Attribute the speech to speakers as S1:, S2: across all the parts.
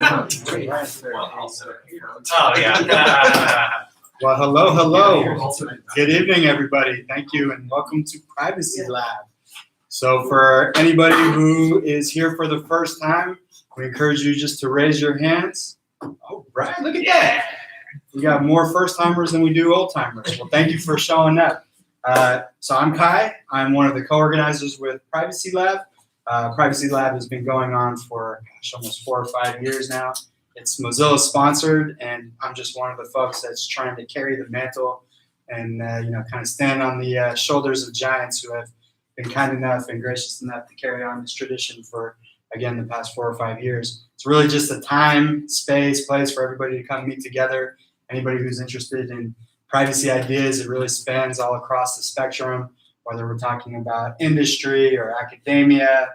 S1: Oh, yeah.
S2: Well, hello. Good evening, everybody. Thank you, and welcome to Privacy Lab. So for anybody who is here for the first time, we encourage you just to raise your hands. Oh, Brian, look at that. We got more first-timers than we do old-timers. Well, thank you for showing up. So I'm Kai. I'm one of the co-organizers with Privacy Lab. Privacy Lab has been going on for almost 4 or 5 years now. It's Mozilla sponsored, and I'm just one of the folks that's trying to carry the mantle and kind of stand on the shoulders of giants who have been kind enough and gracious enough to carry on this tradition for, again, the past 4 or 5 years. It's really just a time, space, place for everybody to come meet together. Anybody who's interested in privacy ideas, it really spans all across the spectrum, whether we're talking about industry or academia.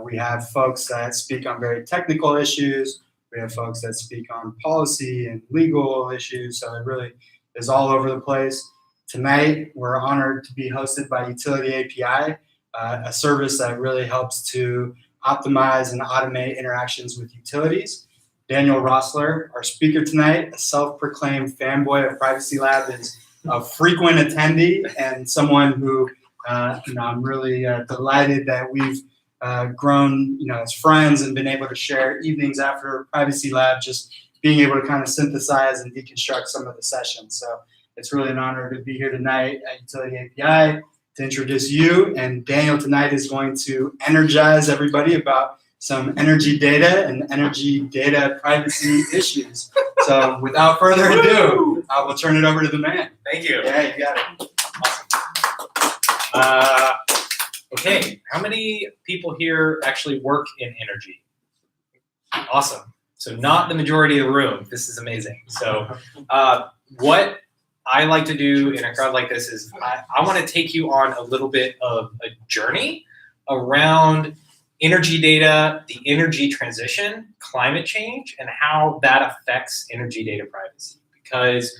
S2: We have folks that speak on very technical issues. We have folks that speak on policy and legal issues. So it really is all over the place. Tonight, we're honored to be hosted by UtilityAPI, a service that really helps to optimize and automate interactions with utilities. Daniel Roesler, our speaker tonight, a self-proclaimed fanboy of Privacy Lab, is a frequent attendee and someone who I'm really delighted that we've grown as friends and been able to share evenings after Privacy Lab, just being able to kind of synthesize and deconstruct some of the sessions. So it's really an honor to be here tonight at UtilityAPI to introduce you. And Daniel tonight is going to energize everybody about some energy data and energy data privacy issues. So without further ado, I will turn it over to the man.
S1: Thank you.
S2: Yeah, you got it.
S1: Awesome. Okay, how many people here actually work in energy? Awesome. So not the majority of the room. This is amazing. So what I like to do in a crowd like this is I want to take you on a little bit of a journey around energy data, the energy transition, climate change, and how that affects energy data privacy. Because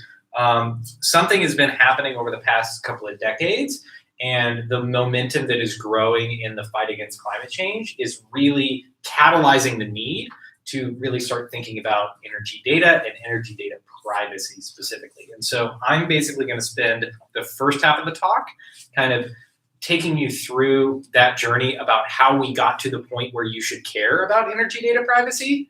S1: something has been happening over the past couple of decades, and the momentum that is growing in the fight against climate change is really catalyzing the need to really start thinking about energy data and energy data privacy specifically. And so I'm basically going to spend the first half of the talk kind of taking you through that journey about how we got to the point where you should care about energy data privacy.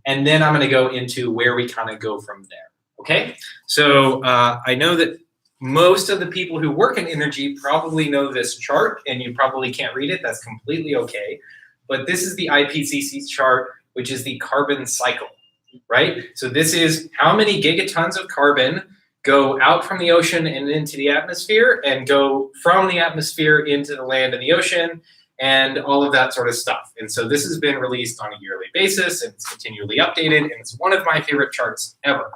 S1: And then I'm going to go into where we kind of go from there. Okay? So I know that most of the people who work in energy probably know this chart, and you probably can't read it. That's completely okay. But this is the IPCC chart, which is the carbon cycle, right? So this is how many gigatons of carbon go out from the ocean and into the atmosphere, and go from the atmosphere into the land and the ocean, and all of that sort of stuff. And so this has been released on a yearly basis, and it's continually updated, and it's one of my favorite charts ever.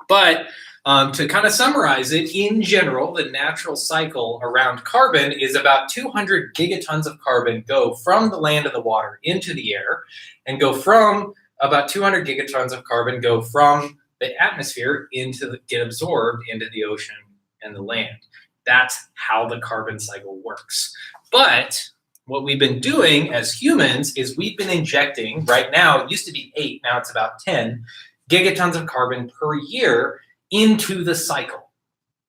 S1: But to kind of summarize it, in general, the natural cycle around carbon is about 200 gigatons of carbon go from the land and the water into the air, and go from about 200 gigatons of carbon go from the atmosphere get absorbed into the ocean and the land. That's how the carbon cycle works. But what we've been doing as humans is we've been injecting, right now, it used to be 8, now it's about 10 gigatons of carbon per year into the cycle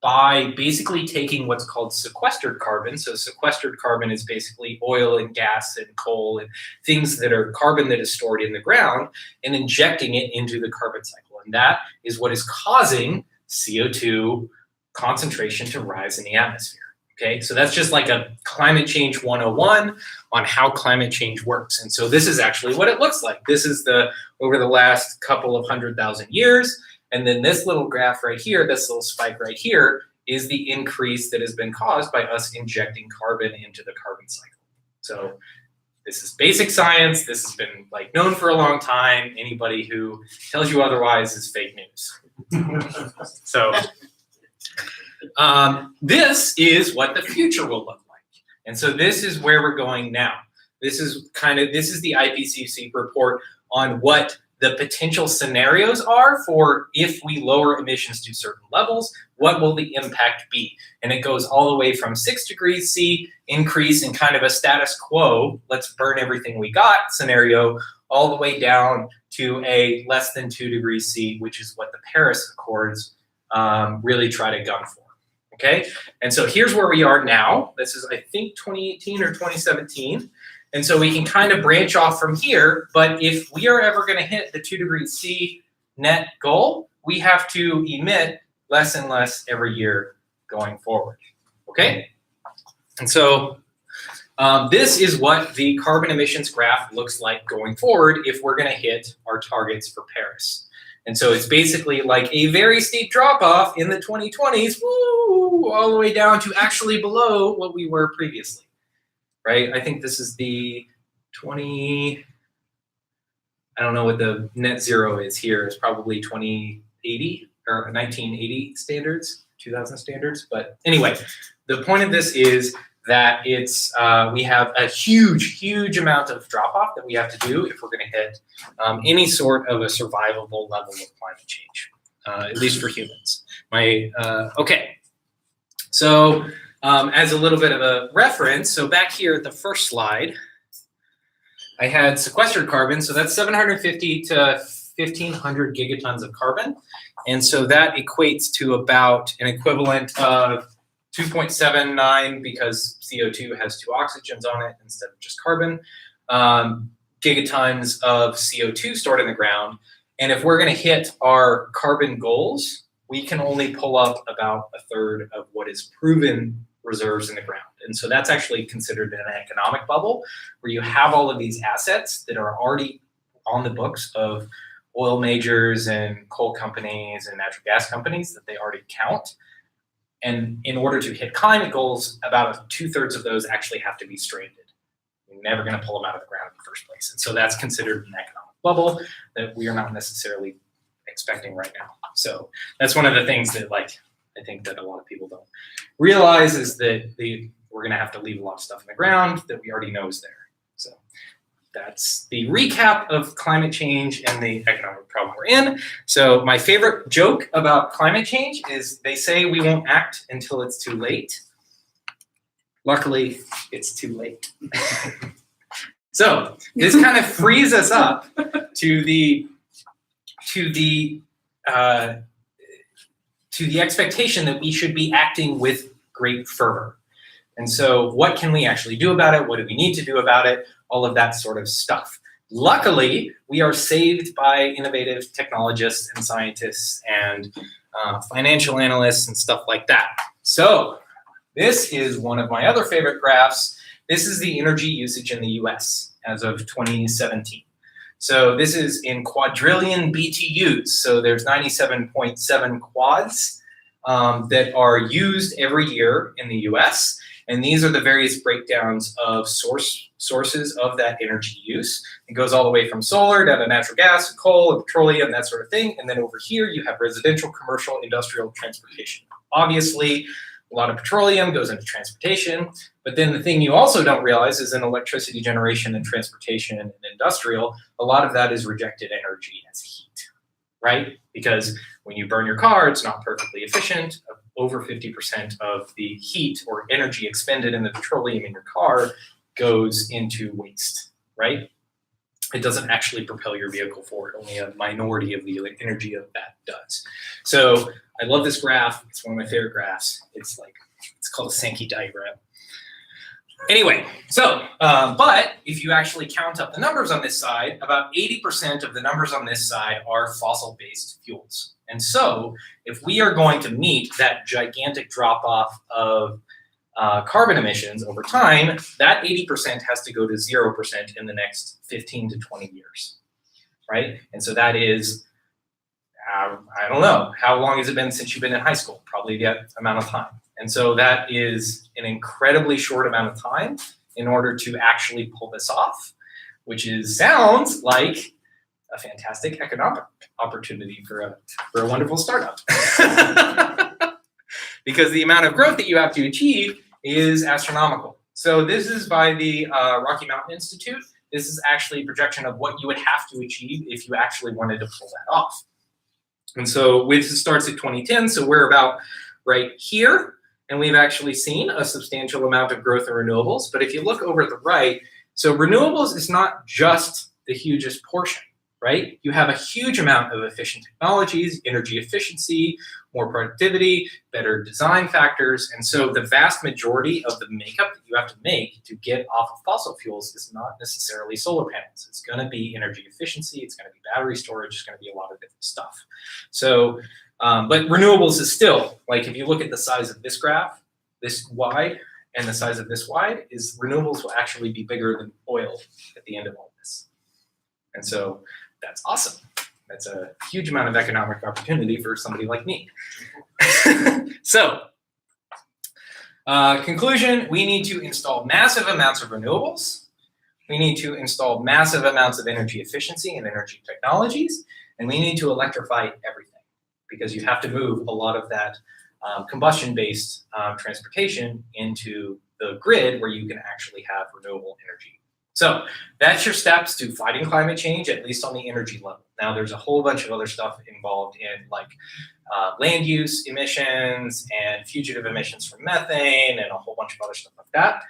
S1: by basically taking what's called sequestered carbon. So sequestered carbon is basically oil and gas and coal and things that are carbon that is stored in the ground, and injecting it into the carbon cycle. And that is what is causing CO2 concentration to rise in the atmosphere. Okay, so that's just like a climate change 101 on how climate change works. And so this is actually what it looks like. This is over the last couple of 100,000 years. And then this little graph right here, this little spike right here, is the increase that has been caused by us injecting carbon into the carbon cycle. So this is basic science. This has been known for a long time. Anybody who tells you otherwise is fake news. So this is what the future will look like. And so this is where we're going now. This is the IPCC report on what the potential scenarios are for if we lower emissions to certain levels, what will the impact be? And it goes all the way from 6 degrees C increase in kind of a status quo, let's burn everything we got scenario, all the way down to a less than 2 degrees C, which is what the Paris Accords really try to gun for. Okay, and so here's where we are now. This is, I think, 2018 or 2017. And so we can kind of branch off from here, but if we are ever going to hit the 2 degrees C net goal, we have to emit less and less every year going forward, okay? And so this is what the carbon emissions graph looks like going forward if we're going to hit our targets for Paris. And so it's basically like a very steep drop-off in the 2020s, woo, all the way down to actually below what we were previously. Right? I think this is the 20, I don't know what the net zero is here. It's probably 2080 or 1980 standards, 2000 standards. But anyway, the point of this is that it's we have a huge amount of drop off that we have to do if we're going to hit any sort of a survivable level of climate change, at least for humans. Okay, so as a little bit of a reference, so back here at the first slide, I had sequestered carbon, so that's 750 to 1,500 gigatons of carbon, and so that equates to about an equivalent of 2.79, because CO2 has 2 oxygens on it instead of just carbon, gigatons of CO2 stored in the ground. And if we're going to hit our carbon goals, we can only pull up about a third of what is proven reserves in the ground. And so that's actually considered an economic bubble, where you have all of these assets that are already on the books of oil majors and coal companies and natural gas companies that they already count. And in order to hit climate goals, about 2/3 of those actually have to be stranded. You're never going to pull them out of the ground in the first place. And so that's considered an economic bubble that we are not necessarily expecting right now. So that's one of the things that, like, I think that a lot of people don't realize is that we're going to have to leave a lot of stuff in the ground that we already know is there. So that's the recap of climate change and the economic problem we're in. So my favorite joke about climate change is they say we won't act until it's too late. Luckily, it's too late. So this kind of frees us up to the expectation that we should be acting with great fervor. And so what can we actually do about it? What do we need to do about it? All of that sort of stuff. Luckily, we are saved by innovative technologists and scientists and financial analysts and stuff like that. So this is one of my other favorite graphs. This is the energy usage in the US as of 2017. So this is in quadrillion BTUs. So there's 97.7 quads that are used every year in the US. And these are the various breakdowns of sources of that energy use. It goes all the way from solar down to natural gas, coal, and petroleum, that sort of thing. And then over here, you have residential, commercial, industrial, transportation. Obviously, a lot of petroleum goes into transportation. But then the thing you also don't realize is in electricity generation and transportation and industrial, a lot of that is rejected energy as heat, right? Because when you burn your car, it's not perfectly efficient. Over 50% of the heat or energy expended in the petroleum in your car goes into waste, right? It doesn't actually propel your vehicle forward. Only a minority of the energy of that does. So I love this graph. It's one of my favorite graphs. It's called a Sankey diagram. Anyway, so, but if you actually count up the numbers on this side, about 80% of the numbers on this side are fossil-based fuels. And so if we are going to meet that gigantic drop-off of carbon emissions over time, that 80% has to go to 0% in the next 15 to 20 years, right? And so that is, I don't know, how long has it been since you've been in high school? Probably that amount of time. And so that is an incredibly short amount of time in order to actually pull this off, which sounds like a fantastic economic opportunity for a wonderful startup. Because the amount of growth that you have to achieve is astronomical. So this is by the Rocky Mountain Institute. This is actually a projection of what you would have to achieve if you actually wanted to pull that off. And so this starts at 2010, so we're about right here. And we've actually seen a substantial amount of growth in renewables. But if you look over at the right, so renewables is not just the hugest portion, right? You have a huge amount of efficient technologies, energy efficiency, more productivity, better design factors. And so the vast majority of the makeup that you have to make to get off of fossil fuels is not necessarily solar panels. It's going to be energy efficiency. It's going to be battery storage. It's going to be a lot of different stuff. So, but renewables is still, like if you look at the size of this graph, this wide, and the size of this wide, is renewables will actually be bigger than oil at the end of all this. And so that's awesome. That's a huge amount of economic opportunity for somebody like me. So, conclusion, we need to install massive amounts of renewables. We need to install massive amounts of energy efficiency and energy technologies. And we need to electrify everything because you have to move a lot of that combustion-based transportation into the grid where you can actually have renewable energy. So that's your steps to fighting climate change, at least on the energy level. Now there's a whole bunch of other stuff involved in like land use emissions and fugitive emissions from methane and a whole bunch of other stuff like that.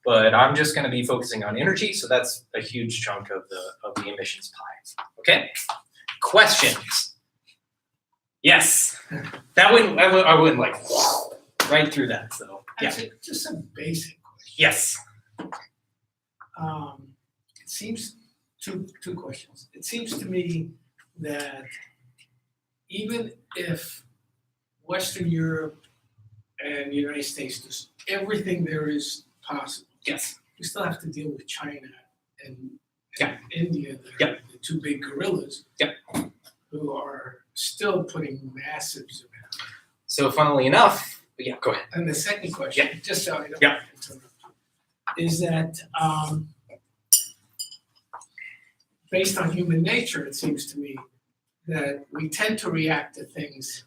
S1: But I'm just going to be focusing on energy, so that's a huge chunk of the emissions pie. Okay, questions? Yes, that wouldn't I wouldn't like right through that. So yeah,
S3: Actually, just a basic question.
S1: yes,
S3: It seems two questions. It seems to me that even if Western Europe and the United States does everything there is possible,
S1: yes,
S3: we still have to deal with China and
S1: Yeah.
S3: India, the two big gorillas, who are still putting massive amounts.
S1: So funnily enough, yeah, go ahead.
S3: And the second question, just so I don't
S1: Yeah.
S3: interrupt you, is that based on human nature, it seems to me that we tend to react to things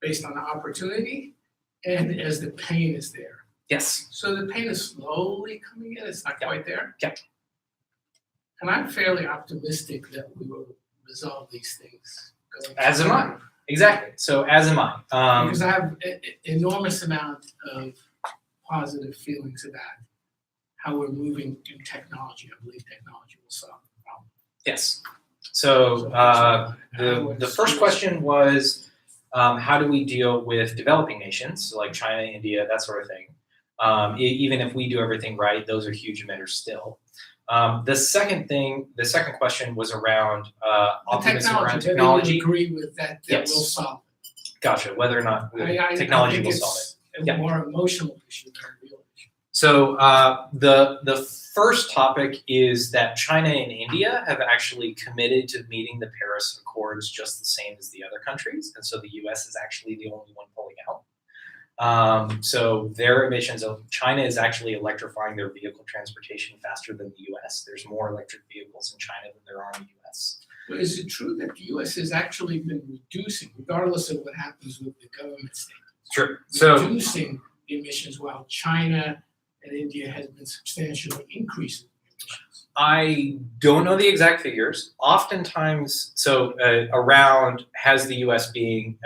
S3: based on opportunity and as the pain is there.
S1: Yes,
S3: So the pain is slowly coming in, it's not quite there.
S1: Yeah.
S3: And I'm fairly optimistic that we will resolve these things.
S1: as am I. Exactly. So as am I.
S3: Because I have an enormous amount of positive feelings about how we're moving in technology. I believe technology will solve the problem.
S1: Yes. So the first question was, how do we deal with developing nations, so like China, India, that sort of thing? Even if we do everything right, those are huge emitters still. The second question was around optimism around technology.
S3: I agree with that. That
S1: Yes.
S3: will solve
S1: Gotcha. Whether or not
S3: it.
S1: technology
S3: I think
S1: will solve it.
S3: it's a more emotional issue than a real issue.
S1: So the first topic is that China and India have actually committed to meeting the Paris Accords just the same as the other countries, and so the U.S. is actually the only one pulling out. So their emissions of China is actually electrifying their vehicle transportation faster than the U.S. There's more electric vehicles in China than there are in the U.S.
S3: But is it true that the U.S. has actually been reducing, regardless of what happens with the government statements,
S1: True. So
S3: reducing the emissions while China and India has been substantially increasing emissions?
S1: I don't know the exact figures. Oftentimes, around has the U.S. been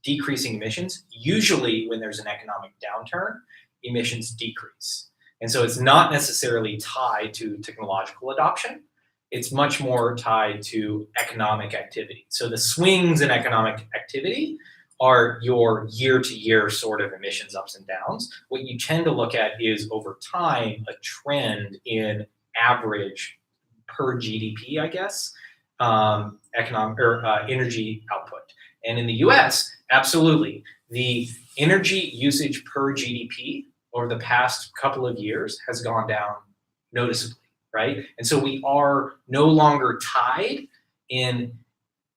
S1: decreasing emissions? Usually, when there's an economic downturn, emissions decrease, and so it's not necessarily tied to technological adoption. It's much more tied to economic activity. So the swings in economic activity are your year-to-year sort of emissions ups and downs. What you tend to look at is over time a trend in average per GDP, I guess, energy output. And in the U.S., absolutely, the energy usage per GDP over the past couple of years has gone down noticeably, right? And so we are no longer tied in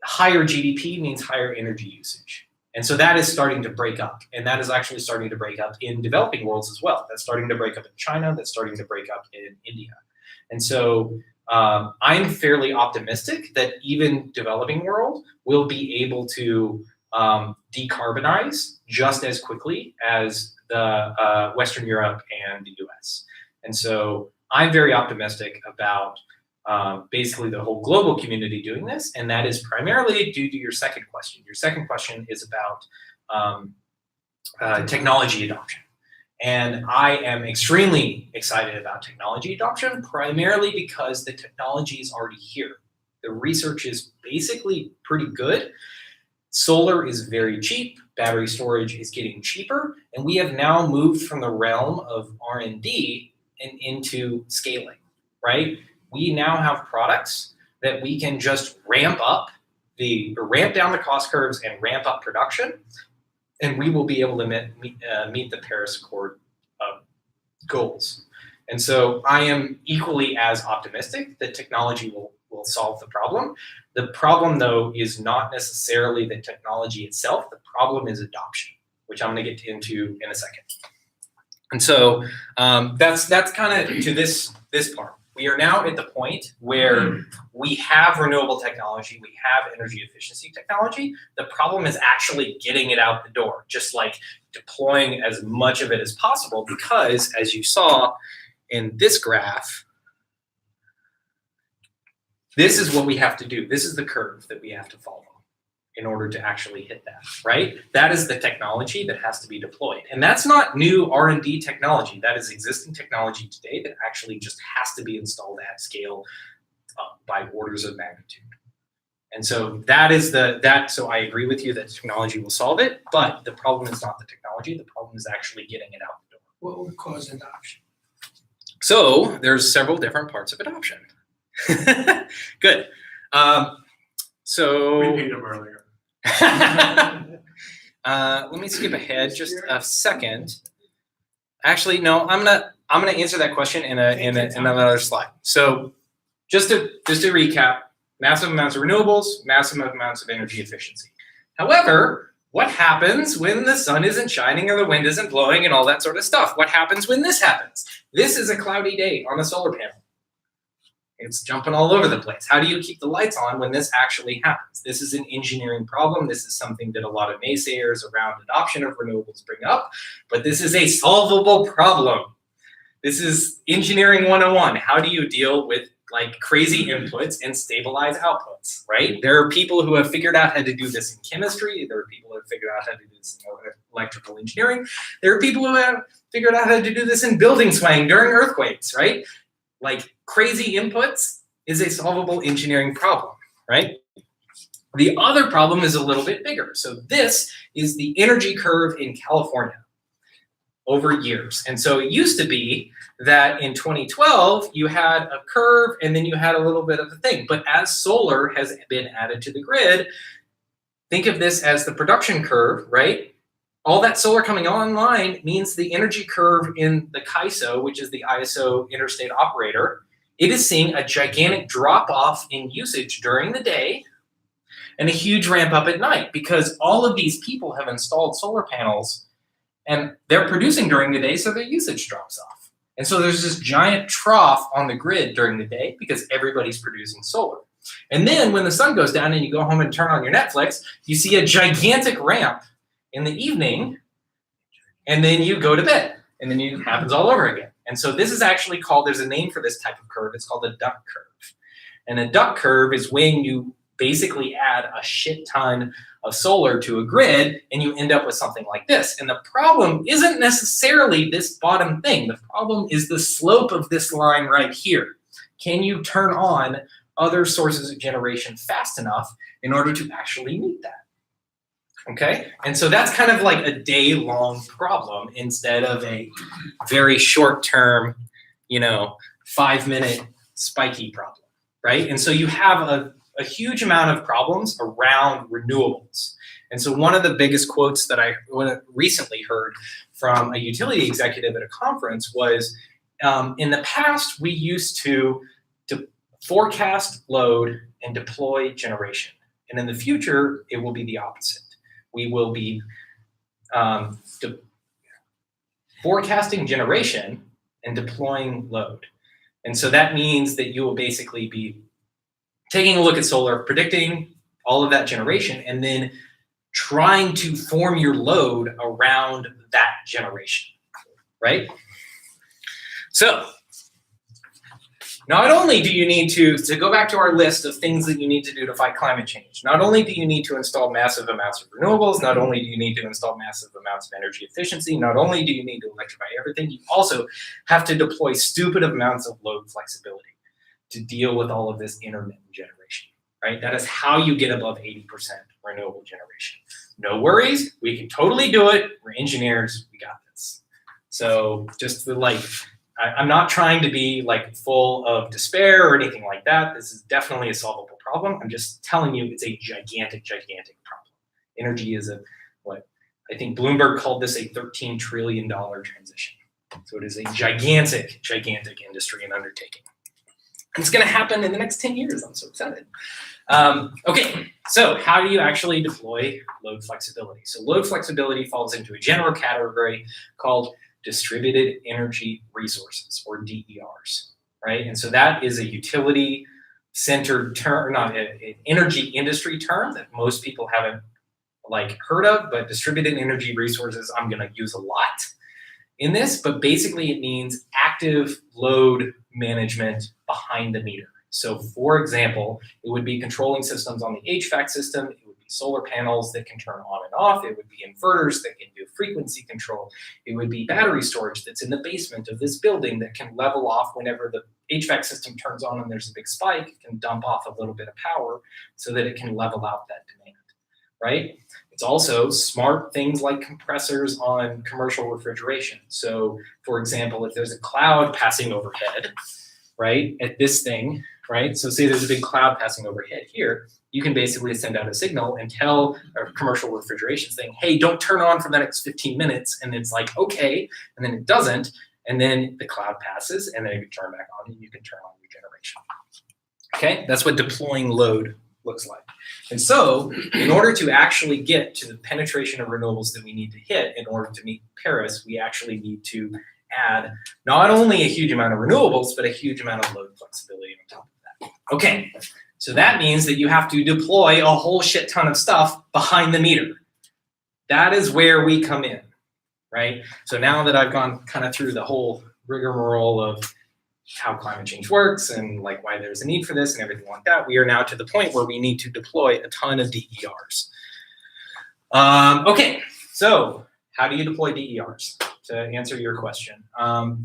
S1: higher GDP means higher energy usage. And so that is starting to break up. And that is actually starting to break up in developing worlds as well. That's starting to break up in China. That's starting to break up in India. And so I'm fairly optimistic that even developing world will be able to decarbonize just as quickly as the Western Europe and the US. And so I'm very optimistic about basically the whole global community doing this, and that is primarily due to your second question. Your second question is about technology adoption. And I am extremely excited about technology adoption, primarily because the technology is already here. The research is basically pretty good. Solar is very cheap, battery storage is getting cheaper, and we have now moved from the realm of R&D and into scaling, right? We now have products that we can just ramp down the cost curves and ramp up production, and we will be able to meet the Paris Accord goals. And so I am equally as optimistic that technology will solve the problem. The problem, though, is not necessarily the technology itself. The problem is adoption, which I'm going to get into in a second. And so that's kind of to this part. We are now at the point where we have renewable technology, we have energy efficiency technology. The problem is actually getting it out the door, just like deploying as much of it as possible, because as you saw in this graph, this is what we have to do. This is the curve that we have to follow in order to actually hit that, right? That is the technology that has to be deployed. And that's not new R&D technology. That is existing technology today that actually just has to be installed at scale by orders of magnitude. And so so I agree with you that technology will solve it, but the problem is not the technology. The problem is actually getting it out the door.
S3: What would cause adoption?
S1: So there's several different parts of adoption. Good. So
S2: We paid them earlier.
S1: let me skip ahead just a second. Actually, no, I'm gonna answer that question in another slide. So just to recap, massive amounts of renewables, massive amounts of energy efficiency. However, what happens when the sun isn't shining or the wind isn't blowing and all that sort of stuff? What happens when this happens? This is a cloudy day on a solar panel. It's jumping all over the place. How do you keep the lights on when this actually happens? This is an engineering problem. This is something that a lot of naysayers around adoption of renewables bring up, but this is a solvable problem. This is engineering 101. How do you deal with like crazy inputs and stabilize outputs, right? There are people who have figured out how to do this in chemistry. There are people who have figured out how to do this in electrical engineering. There are people who have figured out how to do this in building swaying during earthquakes, right? Like crazy inputs is a solvable engineering problem, right? The other problem is a little bit bigger. So this is the energy curve in California over years. And so it used to be that in 2012, you had a curve and then you had a little bit of a thing. But as solar has been added to the grid, think of this as the production curve, right? All that solar coming online means the energy curve in the CAISO, which is the ISO interstate operator, it is seeing a gigantic drop off in usage during the day and a huge ramp up at night, because all of these people have installed solar panels and they're producing during the day, so their usage drops off. And so there's this giant trough on the grid during the day because everybody's producing solar. And then when the sun goes down and you go home and turn on your Netflix, you see a gigantic ramp in the evening, and then you go to bed, and then it happens all over again. And so this is actually called, there's a name for this type of curve, it's called a duck curve. And a duck curve is when you basically add a shit ton of solar to a grid, and you end up with something like this. And the problem isn't necessarily this bottom thing. The problem is the slope of this line right here. Can you turn on other sources of generation fast enough in order to actually meet that? Okay, and so that's kind of like a day-long problem instead of a very short-term, 5-minute spiky problem, right? And so you have a huge amount of problems around renewables. And so one of the biggest quotes that I recently heard from a utility executive at a conference was, in the past, we used to forecast load and deploy generation. And in the future, it will be the opposite. We will be forecasting generation and deploying load. And so that means that you will basically be taking a look at solar, predicting all of that generation, and then trying to form your load around that generation, right? So not only do you need to go back to our list of things that you need to do to fight climate change, not only do you need to install massive amounts of renewables, not only do you need to install massive amounts of energy efficiency, not only do you need to electrify everything, you also have to deploy stupid amounts of load flexibility to deal with all of this intermittent generation, right? That is how you get above 80% renewable generation. No worries, we can totally do it. We're engineers, we got this. So just I'm not trying to be like full of despair or anything like that. This is definitely a solvable problem. I'm just telling you it's a gigantic, gigantic problem. Energy is what I think Bloomberg called this a $13 trillion transition. So it is a gigantic, gigantic industry and undertaking. It's going to happen in the next 10 years. I'm so excited. Okay, so how do you actually deploy load flexibility? So load flexibility falls into a general category called distributed energy resources, or DERs, right? And so that is a utility-centered term, not an energy industry term that most people haven't heard of, but distributed energy resources I'm gonna use a lot in this, but basically it means active load management behind the meter. So for example, it would be controlling systems on the HVAC system, it would be solar panels that can turn on and off, it would be inverters that can do frequency control, it would be battery storage that's in the basement of this building that can level off whenever the HVAC system turns on and there's a big spike, it can dump off a little bit of power so that it can level out that demand, right? It's also smart things like compressors on commercial refrigeration. So for example, if there's a cloud passing overhead, right, at this thing, right? So say there's a big cloud passing overhead here, you can basically send out a signal and tell a commercial refrigeration thing, hey, don't turn on for the next 15 minutes. And it's like, okay, and then it doesn't. And then the cloud passes and then you can turn back on and you can turn on your generation. Okay, that's what deploying load looks like. And so in order to actually get to the penetration of renewables that we need to hit in order to meet Paris, we actually need to add not only a huge amount of renewables, but a huge amount of load flexibility on top of that. Okay, so that means that you have to deploy a whole shit ton of stuff behind the meter. That is where we come in, right? So now that I've gone kind of through the whole rigmarole of how climate change works and why there's a need for this and everything like that, we are now to the point where we need to deploy a ton of DERs. Okay, so how do you deploy DERs? To answer your question.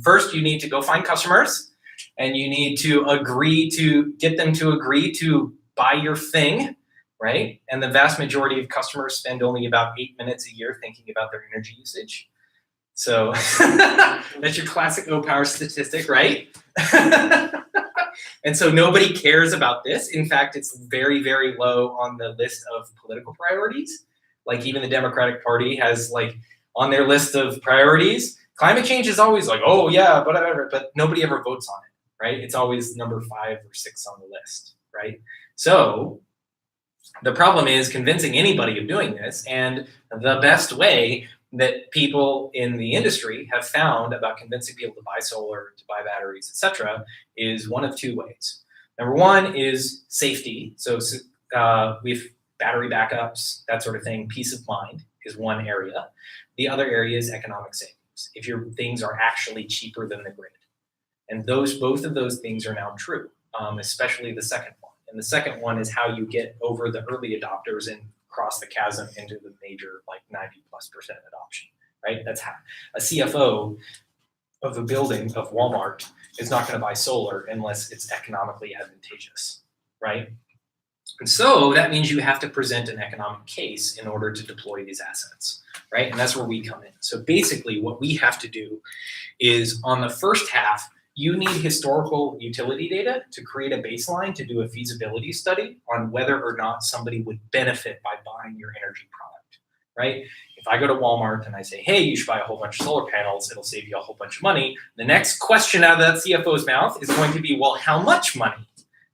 S1: First, you need to go find customers and you need to get them to agree to buy your thing, right? And the vast majority of customers spend only about 8 minutes a year thinking about their energy usage. So that's your classic O-Power statistic, right? And so nobody cares about this. In fact, it's very, very low on the list of political priorities. Even the Democratic Party has on their list of priorities, climate change is always oh yeah, whatever, but nobody ever votes on it, right? It's always number 5 or 6 on the list, right? So the problem is convincing anybody of doing this, and the best way that people in the industry have found about convincing people to buy solar, to buy batteries, etc., is one of 2 ways. Number 1 is safety. So we've battery backups, that sort of thing, peace of mind is one area. The other area is economic savings, if your things are actually cheaper than the grid. And both of those things are now true, especially the second one. And the second one is how you get over the early adopters and cross the chasm into the major 90+% adoption, right? That's how a CFO of a building of Walmart is not going to buy solar unless it's economically advantageous, right? And so that means you have to present an economic case in order to deploy these assets, right? And that's where we come in. So basically what we have to do is on the first half, you need historical utility data to create a baseline to do a feasibility study on whether or not somebody would benefit by buying your energy product, right? If I go to Walmart and I say, hey, you should buy a whole bunch of solar panels, it'll save you a whole bunch of money. The next question out of that CFO's mouth is going to be, well, how much money?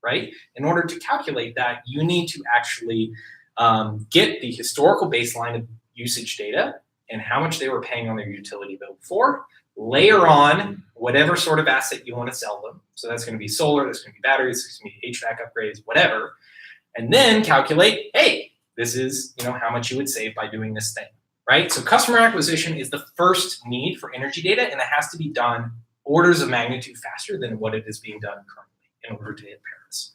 S1: Right? In order to calculate that, you need to actually get the historical baseline of usage data and how much they were paying on their utility bill before, layer on whatever sort of asset you want to sell them. So that's going to be solar, that's going to be batteries, it's going to be HVAC upgrades, whatever. And then calculate, hey, this is how much you would save by doing this thing, right? So customer acquisition is the first need for energy data, and it has to be done orders of magnitude faster than what it is being done currently. in order to hit Paris.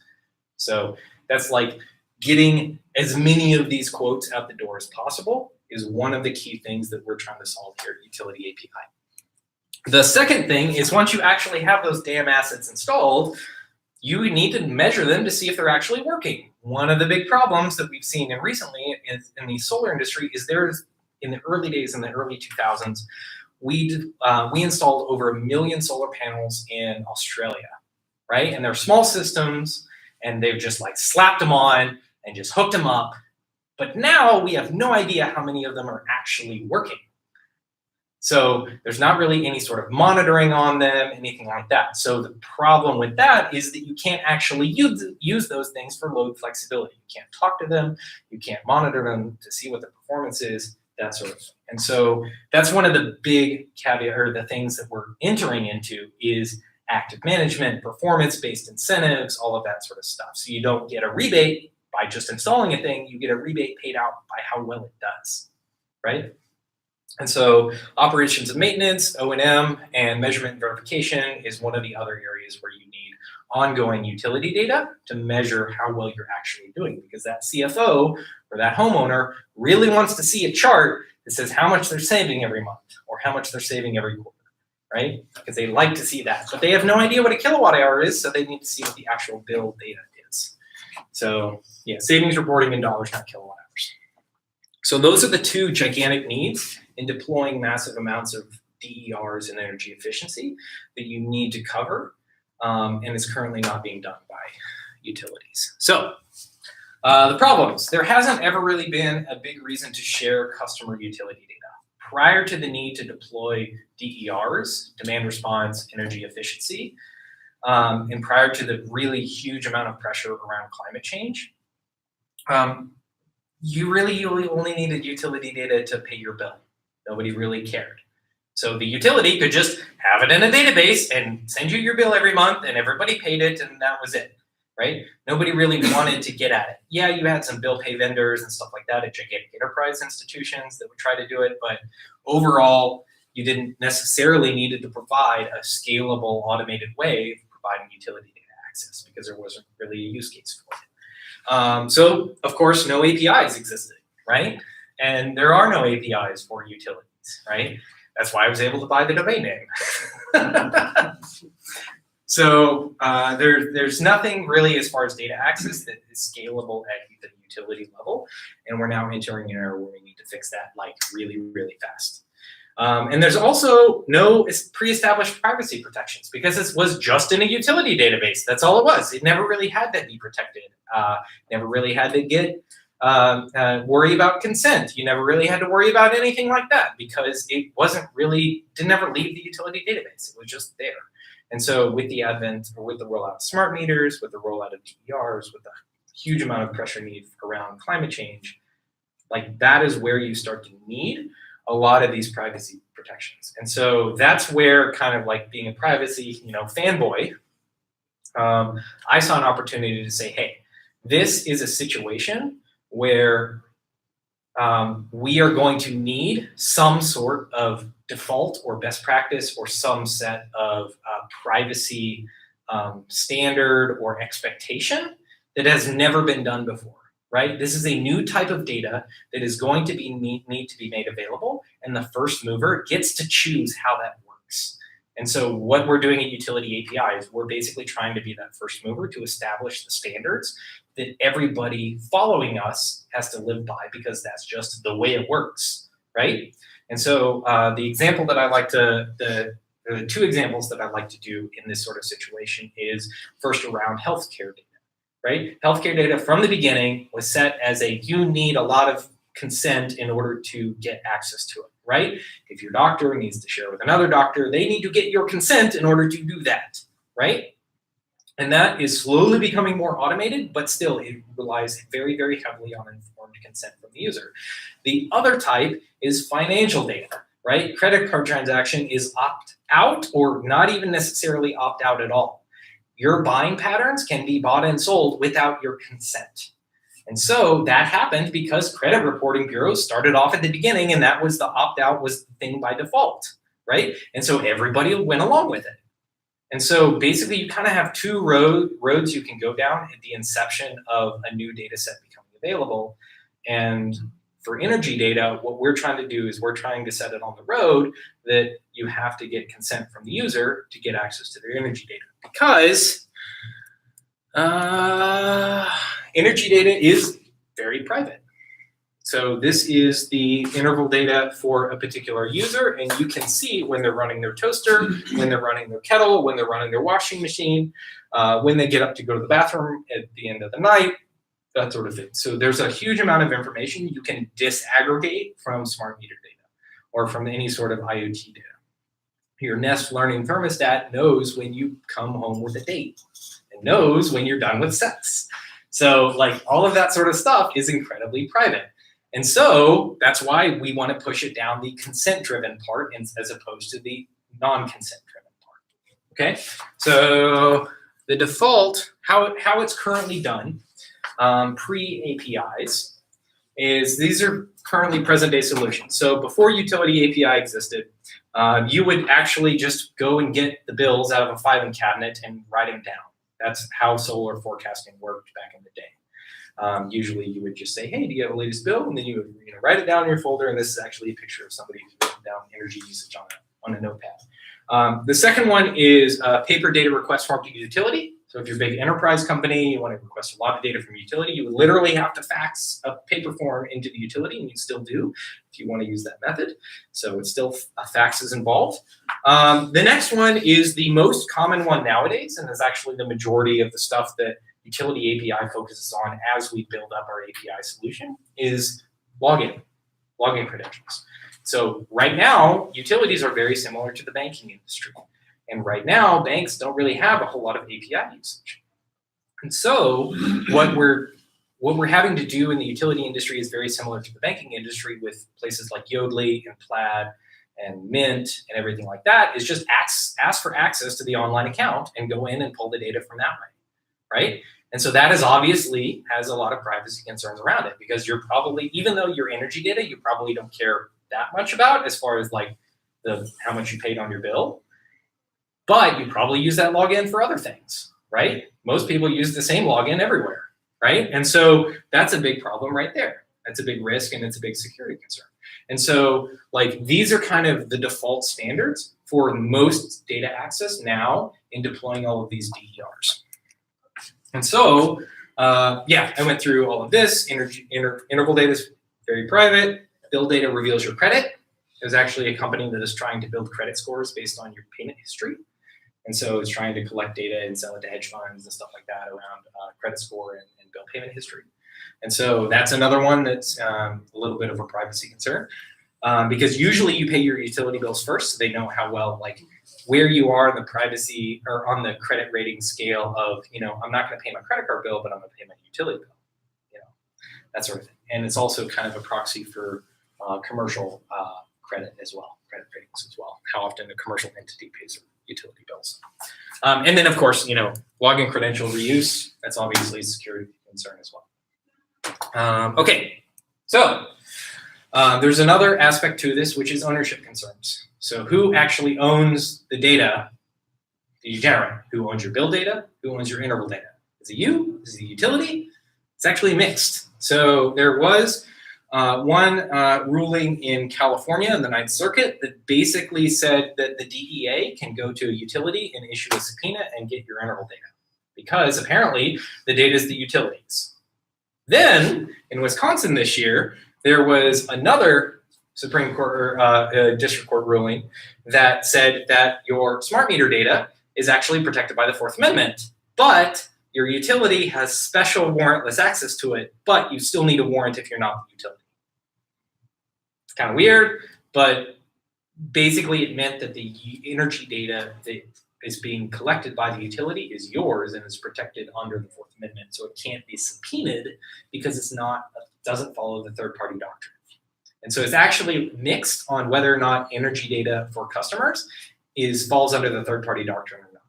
S1: So that's like getting as many of these quotes out the door as possible is one of the key things that we're trying to solve here at UtilityAPI. The second thing is once you actually have those damn assets installed, you need to measure them to see if they're actually working. One of the big problems that we've seen recently in the solar industry is in the early days, in the early 2000s, we installed over 1 million solar panels in Australia, right? And they're small systems, and they've just like slapped them on and just hooked them up. But now we have no idea how many of them are actually working. So there's not really any sort of monitoring on them, anything like that. So the problem with that is that you can't actually use those things for load flexibility. You can't talk to them, you can't monitor them to see what the performance is, that sort of thing. And so that's one of the big caveat, or the things that we're entering into is active management, performance-based incentives, all of that sort of stuff. So you don't get a rebate by just installing a thing, you get a rebate paid out by how well it does, right? And so operations and maintenance, O&M, and measurement and verification is one of the other areas where you need ongoing utility data to measure how well you're actually doing, because that CFO or that homeowner really wants to see a chart that says how much they're saving every month or how much they're saving every quarter, right? Because they like to see that, but they have no idea what a kilowatt hour is, so they need to see what the actual bill data is. So yeah, savings reporting in dollars, not kilowatt hours. So those are the two gigantic needs in deploying massive amounts of DERs and energy efficiency that you need to cover, and is currently not being done by utilities. So the problems, there hasn't ever really been a big reason to share customer utility data. Prior to the need to deploy DERs, demand response, energy efficiency, and prior to the really huge amount of pressure around climate change, you only needed utility data to pay your bill. Nobody really cared. So the utility could just have it in a database and send you your bill every month, and everybody paid it, and that was it, right? Nobody really wanted to get at it. Yeah, you had some bill pay vendors and stuff like that at gigantic enterprise institutions that would try to do it, but overall, you didn't necessarily needed to provide a scalable, automated way of providing utility data access because there wasn't really a use case for it. So, of course, no APIs existed, right? And there are no APIs for utilities, right? That's why I was able to buy the domain name. So there's nothing really as far as data access that is scalable at the utility level. And we're now entering an era where we need to fix that like really, really fast. And there's also no pre-established privacy protections because this was just in a utility database. That's all it was. It never really had to be protected. Never really had to get worry about consent. You never really had to worry about anything like that because it didn't ever leave the utility database. It was just there. And so with the advent, or with the rollout of smart meters, with the rollout of DERs, with the huge amount of pressure need around climate change, like that is where you start to need a lot of these privacy protections. And so that's where kind of like being a privacy, fanboy, I saw an opportunity to say, hey, this is a situation where we are going to need some sort of default or best practice or some set of privacy standard or expectation that has never been done before, right? This is a new type of data that is going to need to be made available, and the first mover gets to choose how that works. And so what we're doing at UtilityAPI is we're basically trying to be that first mover to establish the standards that everybody following us has to live by because that's just the way it works, right? And so the example that I like to, the two examples that I like to do in this sort of situation is first around healthcare data, right? Healthcare data from the beginning was set as you need a lot of consent in order to get access to it, right? If your doctor needs to share with another doctor, they need to get your consent in order to do that, right? And that is slowly becoming more automated, but still it relies very, very heavily on informed consent from the user. The other type is financial data, right? Credit card transaction is opt out or not even necessarily opt out at all. Your buying patterns can be bought and sold without your consent. And so that happened because credit reporting bureaus started off at the beginning and that was the opt out was the thing by default, right? And so everybody went along with it. And so basically you kind of have two roads you can go down at the inception of a new data set becoming available. And for energy data, what we're trying to do is we're trying to set it on the road that you have to get consent from the user to get access to their energy data, because energy data is very private. So this is the interval data for a particular user, and you can see when they're running their toaster, when they're running their kettle, when they're running their washing machine, when they get up to go to the bathroom at the end of the night, that sort of thing. So there's a huge amount of information you can disaggregate from smart meter data or from any sort of IoT data. Your Nest Learning thermostat knows when you come home with a date and knows when you're done with sex. So like all of that sort of stuff is incredibly private. And so that's why we want to push it down the consent-driven part as opposed to the non-consent-driven part. Okay, so the default, how it's currently done, pre-APIs, is these are currently present-day solutions. So before UtilityAPI existed, you would actually just go and get the bills out of a filing cabinet and write them down. That's how solar forecasting worked back in the day. Usually you would just say, hey, do you have a latest bill? And then you would write it down in your folder, and this is actually a picture of somebody who's written down energy usage on a notepad. The second one is paper data request form to utility. So if you're a big enterprise company, you want to request a lot of data from utility, you would literally have to fax a paper form into the utility, and you still do if you want to use that method. So it's still a fax is involved. The next one is the most common one nowadays, and is actually the majority of the stuff that UtilityAPI focuses on as we build up our API solution, is login credentials. So right now, utilities are very similar to the banking industry. And right now, banks don't really have a whole lot of API usage. And so what we're having to do in the utility industry is very similar to the banking industry with places like Yodlee and Plaid and Mint and everything like that, is just ask for access to the online account and go in and pull the data from that way, right? And so that is obviously has a lot of privacy concerns around it, because you're probably, even though your energy data, you probably don't care that much about as far as like how much you paid on your bill, but you probably use that login for other things, right? Most people use the same login everywhere, right? And so that's a big problem right there. That's a big risk, and it's a big security concern. And so like these are kind of the default standards for most data access now in deploying all of these DERs. And so, yeah, I went through all of this. Interval data is very private. Bill data reveals your credit. There's actually a company that is trying to build credit scores based on your payment history. And so it's trying to collect data and sell it to hedge funds and stuff like that around credit score and bill payment history. And so that's another one that's a little bit of a privacy concern, because usually you pay your utility bills first, so they know how well, like, where you are in the privacy or on the credit rating scale of, I'm not going to pay my credit card bill, but I'm going to pay my utility bill, that sort of thing. And it's also kind of a proxy for commercial credit as well, credit ratings as well, how often a commercial entity pays their utility bills. And then, of course, login credential reuse, that's obviously a security concern as well. Okay, so there's another aspect to this, which is ownership concerns. So who actually owns the data that you generate? Who owns your bill data? Who owns your interval data? Is it you? Is it the utility? It's actually mixed. So there was one ruling in California in the Ninth Circuit that basically said that the DEA can go to a utility and issue a subpoena and get your interval data, because apparently the data is the utilities. Then in Wisconsin this year, there was another Supreme Court or District Court ruling that said that your smart meter data is actually protected by the Fourth Amendment, but your utility has special warrantless access to it, but you still need a warrant if you're not the utility. It's kind of weird, but basically it meant that the energy data that is being collected by the utility is yours and is protected under the Fourth Amendment, so it can't be subpoenaed because it doesn't follow the third-party doctrine. And so it's actually mixed on whether or not energy data for customers falls under the third-party doctrine or not.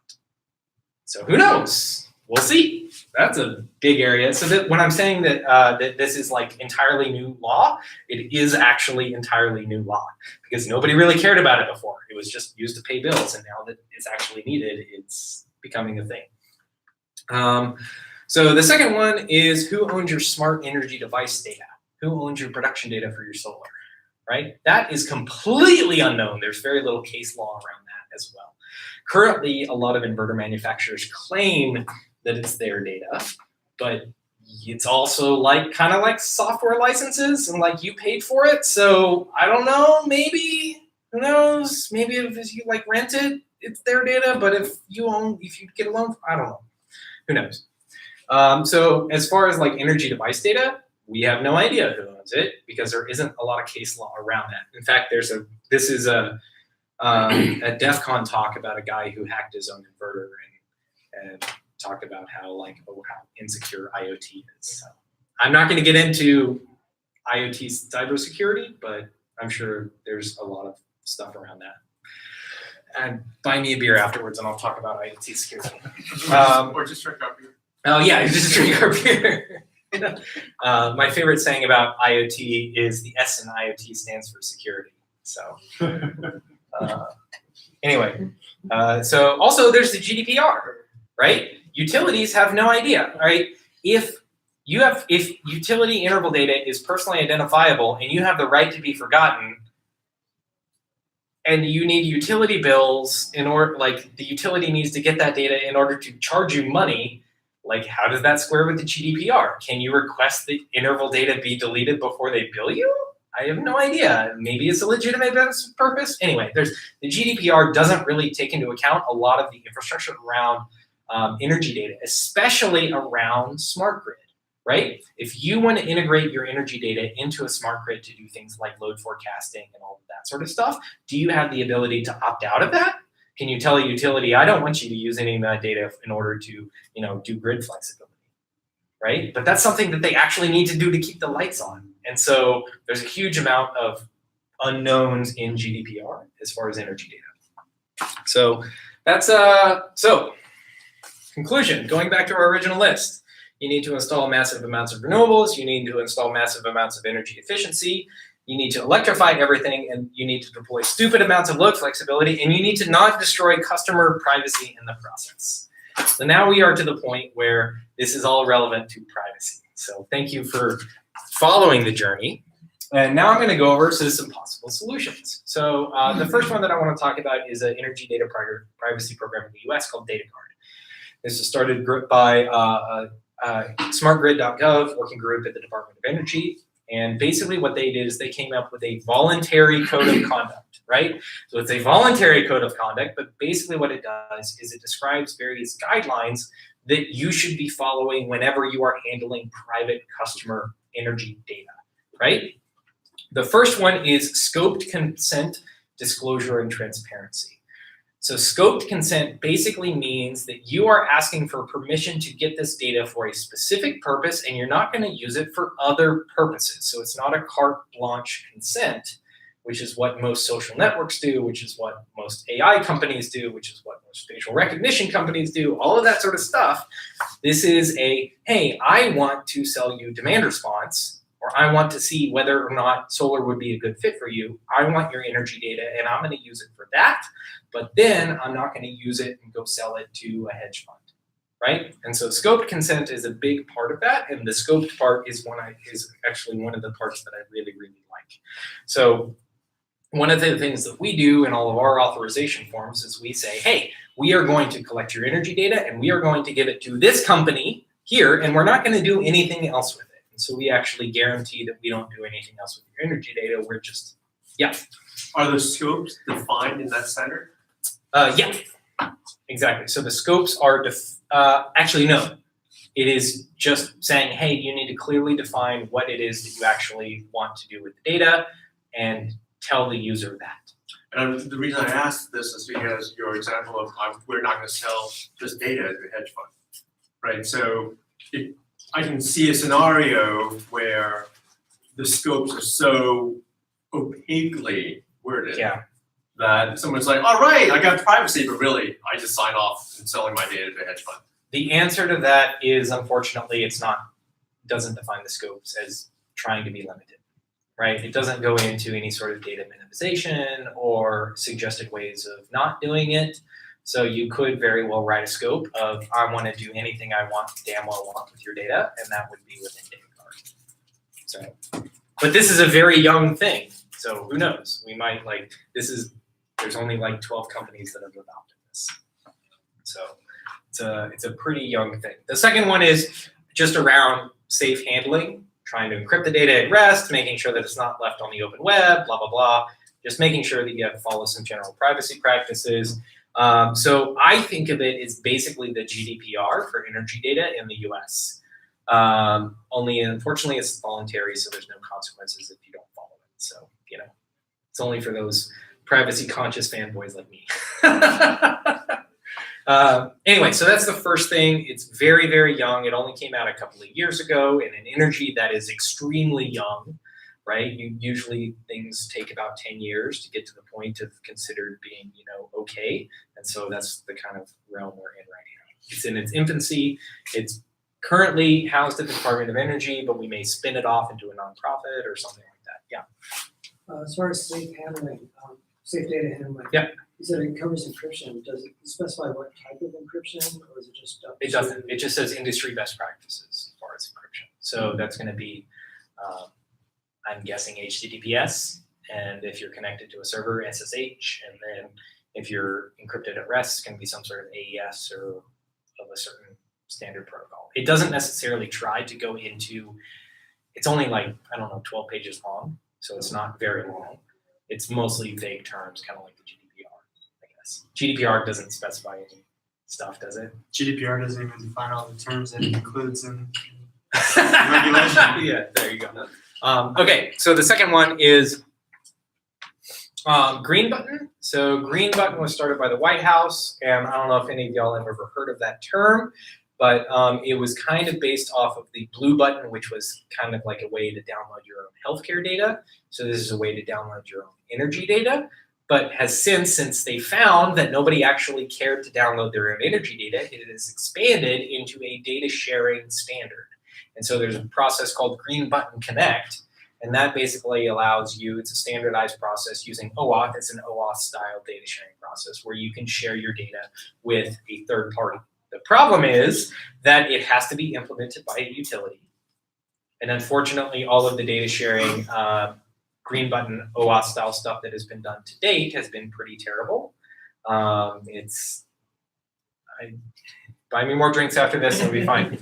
S1: So who knows? we'll see. That's a big area. So that when I'm saying that that this is like entirely new law, it is actually entirely new law because nobody really cared about it before. It was just used to pay bills, and now that it's actually needed, it's becoming a thing. So the second one is who owns your smart energy device data? Who owns your production data for your solar? Right? That is completely unknown. There's very little case law around that as well. Currently, a lot of inverter manufacturers claim that it's their data, but it's also like kind of like software licenses and like you paid for it. So I don't know, maybe, who knows? Maybe if you like rent it, it's their data, but if you get a loan, I don't know, who knows? So as far as like energy device data, we have no idea who owns it because there isn't a lot of case law around that. In fact, this is a DEF CON talk about a guy who hacked his own inverter and talked about how insecure IoT is. So I'm not going to get into IoT cybersecurity, but I'm sure there's a lot of stuff around that. And buy me a beer afterwards, and I'll talk about IoT security.
S4: Or just drink our beer.
S1: Oh yeah, just drink our beer. My favorite saying about IoT is the S in IoT stands for security. So anyway, so also there's the GDPR, right? Utilities have no idea, right? If utility interval data is personally identifiable and you have the right to be forgotten, and you need utility bills in order, like the utility needs to get that data in order to charge you money, like how does that square with the GDPR? Can you request the interval data be deleted before they bill you? I have no idea. Maybe it's a legitimate business purpose. Anyway, the GDPR doesn't really take into account a lot of the infrastructure around energy data, especially around smart grid, right? If you want to integrate your energy data into a smart grid to do things like load forecasting and all of that sort of stuff, do you have the ability to opt out of that? Can you tell a utility, I don't want you to use any of that data in order to, do grid flexibility, right? But that's something that they actually need to do to keep the lights on. And so there's a huge amount of unknowns in GDPR as far as energy data. So that's, conclusion, going back to our original list, you need to install massive amounts of renewables, you need to install massive amounts of energy efficiency, you need to electrify everything, and you need to deploy stupid amounts of load flexibility, and you need to not destroy customer privacy in the process. So now we are to the point where this is all relevant to privacy. So thank you for following the journey. And now I'm going to go over some possible solutions. So the first one that I want to talk about is an energy data privacy program in the US called DataGuard. This was started by smartgrid.gov, working group at the Department of Energy. And basically what they did is they came up with a voluntary code of conduct, right? So it's a voluntary code of conduct, but basically what it does is it describes various guidelines that you should be following whenever you are handling private customer energy data, right? The first one is scoped consent, disclosure, and transparency. So scoped consent basically means that you are asking for permission to get this data for a specific purpose and you're not going to use it for other purposes. So it's not a carte blanche consent, which is what most social networks do, which is what most AI companies do, which is what most facial recognition companies do, all of that sort of stuff. This is a, hey, I want to sell you demand response, or I want to see whether or not solar would be a good fit for you. I want your energy data and I'm going to use it for that, but then I'm not going to use it and go sell it to a hedge fund, right? And so scoped consent is a big part of that, and the scoped part is actually one of the parts that I really, really like. So one of the things that we do in all of our authorization forms is we say, hey, we are going to collect your energy data and we are going to give it to this company here, and we're not going to do anything else with it. So we actually guarantee that we don't do anything else with your energy data. We're just, yeah.
S4: Are the scopes defined in that center?
S1: Yeah, exactly. So the scopes are, actually no. It is just saying, hey, you need to clearly define what it is that you actually want to do with the data and tell the user that.
S4: And the reason I asked this is because your example of we're not going to sell this data to a hedge fund, right? So I can see a scenario where the scopes are so opaquely worded that someone's like, all right, I got privacy, but really, I just sign off and selling my data to a hedge fund.
S1: The answer to that is, unfortunately, doesn't define the scopes as trying to be limited, right? It doesn't go into any sort of data minimization or suggested ways of not doing it. So you could very well write a scope of, I want to do anything I damn well want with your data, and that would be within data card. So, but this is a very young thing, so who knows? We might there's only like 12 companies that have adopted this. So it's a pretty young thing. The second one is just around safe handling, trying to encrypt the data at rest, making sure that it's not left on the open web, blah, blah, blah. Just making sure that you have to follow some general privacy practices. So I think of it as basically the GDPR for energy data in the US. Only unfortunately it's voluntary, so there's no consequences if you don't follow it. So, it's only for those privacy conscious fanboys like me. Anyway, so that's the first thing. It's very, very young. It only came out a couple of years ago in an energy that is extremely young, right? Usually things take about 10 years to get to the point of considered being, okay. And so that's the kind of realm we're in right now. It's in its infancy. It's currently housed at the Department of Energy, but we may spin it off into a nonprofit or something like that. Yeah.
S5: As far as safe data handling.
S1: Yeah.
S5: You said it covers encryption. Does it specify what type of encryption, or is it just?
S1: It doesn't. It just says industry best practices as far as encryption. So that's going to be, I'm guessing HTTPS, and if you're connected to a server, SSH, and then if you're encrypted at rest, it's going to be some sort of AES or of a certain standard protocol. It doesn't necessarily try to go into. It's only 12 pages long, so it's not very long. It's mostly vague terms, kind of like the GDPR, I guess. GDPR doesn't specify any stuff, does it?
S2: GDPR doesn't even define all the terms that it includes in regulation.
S1: Yeah, there you go. Okay, so the second one is Green Button. So Green Button was started by the White House, and I don't know if any of y'all have ever heard of that term, but it was kind of based off of the Blue Button, which was kind of like a way to download your own healthcare data. So this is a way to download your own energy data, but has since they found that nobody actually cared to download their own energy data, it has expanded into a data sharing standard. And so there's a process called Green Button Connect, and that basically allows you, it's a standardized process using OAuth. It's an OAuth style data sharing process where you can share your data with a third party. The problem is that it has to be implemented by a utility. And unfortunately, all of the data sharing Green Button OAuth style stuff that has been done to date has been pretty terrible. Buy me more drinks after this and it'll be fine.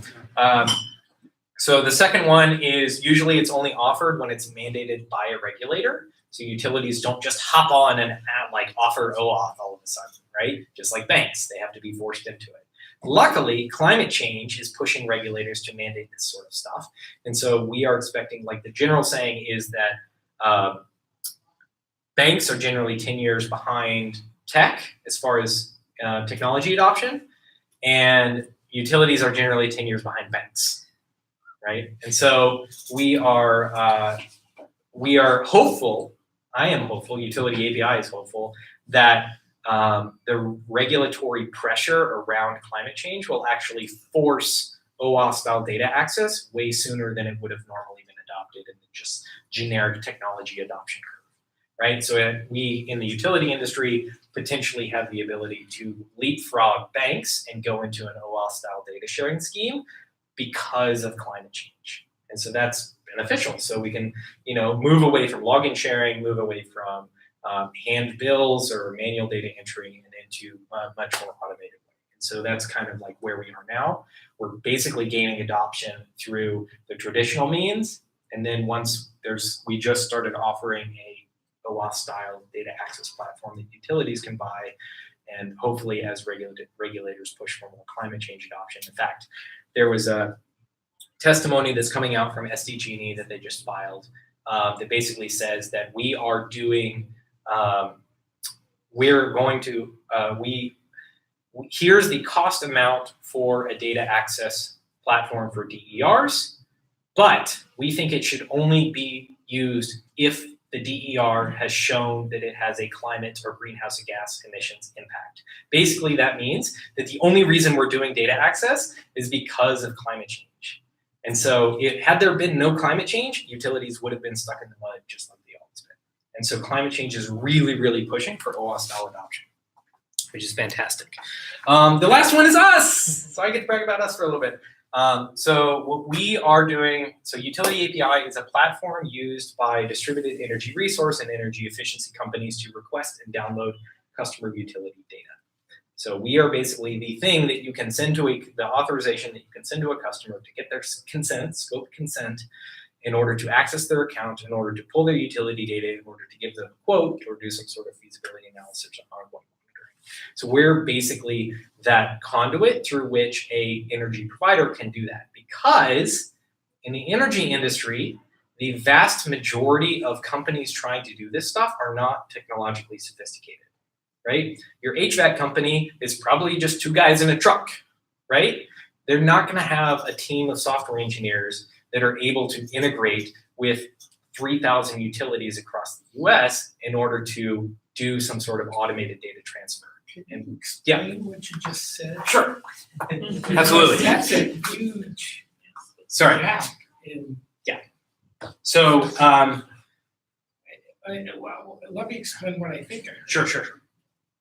S1: So the second one is usually it's only offered when it's mandated by a regulator. So utilities don't just hop on and offer OAuth all of a sudden, right? Just like banks, they have to be forced into it. Luckily, climate change is pushing regulators to mandate this sort of stuff. And so we are expecting, the general saying is that banks are generally 10 years behind tech as far as technology adoption, and utilities are generally 10 years behind banks, right? And so we are hopeful, I am hopeful, UtilityAPI is hopeful, that the regulatory pressure around climate change will actually force OAuth-style data access way sooner than it would have normally been adopted in just generic technology adoption curve, right? So we, in the utility industry, potentially have the ability to leapfrog banks and go into an OAuth-style data sharing scheme because of climate change. And so that's beneficial. So we can, move away from login sharing, move away from hand bills or manual data entry and into a much more automated way. And so that's kind of where we are now. We're basically gaining adoption through the traditional means. And then once we just started offering a OAuth style data access platform that utilities can buy. And hopefully as regulators push for more climate change adoption. In fact, there was a testimony that's coming out from SDG&E that they just filed that basically says that we are doing here's the cost amount for a data access platform for DERs, but we think it should only be used if the DER has shown that it has a climate or greenhouse gas emissions impact. Basically, that means that the only reason we're doing data access is because of climate change. And so had there been no climate change, utilities would have been stuck in the mud just like they always been. And so climate change is really, really pushing for OAuth style adoption, which is fantastic. The last one is us. So I get to brag about us for a little bit. So what we are doing, so UtilityAPI is a platform used by distributed energy resource and energy efficiency companies to request and download customer utility data. So we are basically the thing that you can send to the authorization that you can send to a customer to get their consent, scope consent, in order to access their account, in order to pull their utility data, in order to give them a quote or do some sort of feasibility analysis on ongoing monitoring. So we're basically that conduit through which a energy provider can do that, because in the energy industry, the vast majority of companies trying to do this stuff are not technologically sophisticated, right? Your HVAC company is probably just two guys in a truck, right? They're not going to have a team of software engineers that are able to integrate with 3,000 utilities across the US in order to do some sort of automated data transfer.
S3: Can
S1: And-
S3: you explain what you just said?
S1: Sure.
S3: Because
S1: Absolutely.
S3: That's a huge
S1: Sorry.
S3: gap in,
S1: So,
S3: well, let me explain what I think I heard.
S1: sure.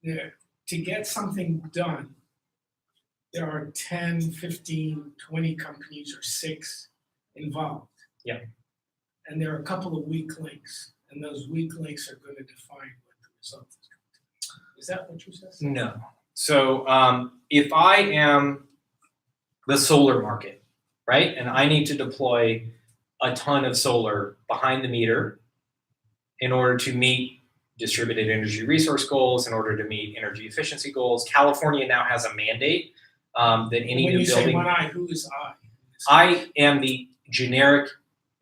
S3: There, to get something done, there are 10, 15, 20 companies or 6 involved.
S1: Yeah.
S3: And there are a couple of weak links, and those weak links are going to define what the result is going to be. Is that what you said?
S1: No. So if I am the solar market, right, and I need to deploy a ton of solar behind the meter in order to meet distributed energy resource goals, in order to meet energy efficiency goals. California now has a mandate that any
S3: When
S1: new
S3: you say
S1: building.
S3: one eye, who is I?
S1: I am the generic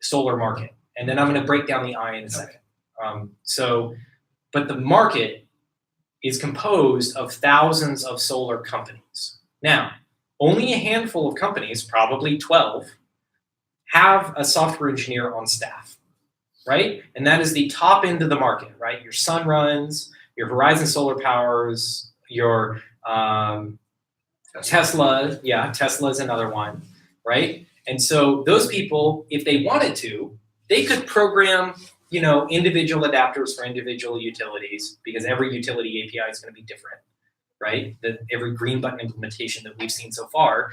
S1: solar market, and then I'm going to break down the I in a second. But the market is composed of thousands of solar companies. Now, only a handful of companies, probably 12, have a software engineer on staff, right? And that is the top end of the market, right? Your Sunruns, your Horizon Solar Powers, your Tesla, Tesla is another one, right? And so those people, if they wanted to, they could program, individual adapters for individual utilities, because every utility API is going to be different, right? Every green button implementation that we've seen so far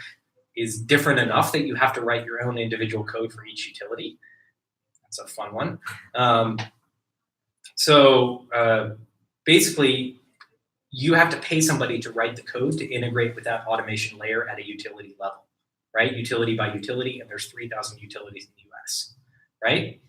S1: is different enough that you have to write your own individual code for each utility. That's a fun one. Basically, you have to pay somebody to write the code to integrate with that automation layer at a utility level, right? Utility by utility, and there's 3,000 utilities in the US, right?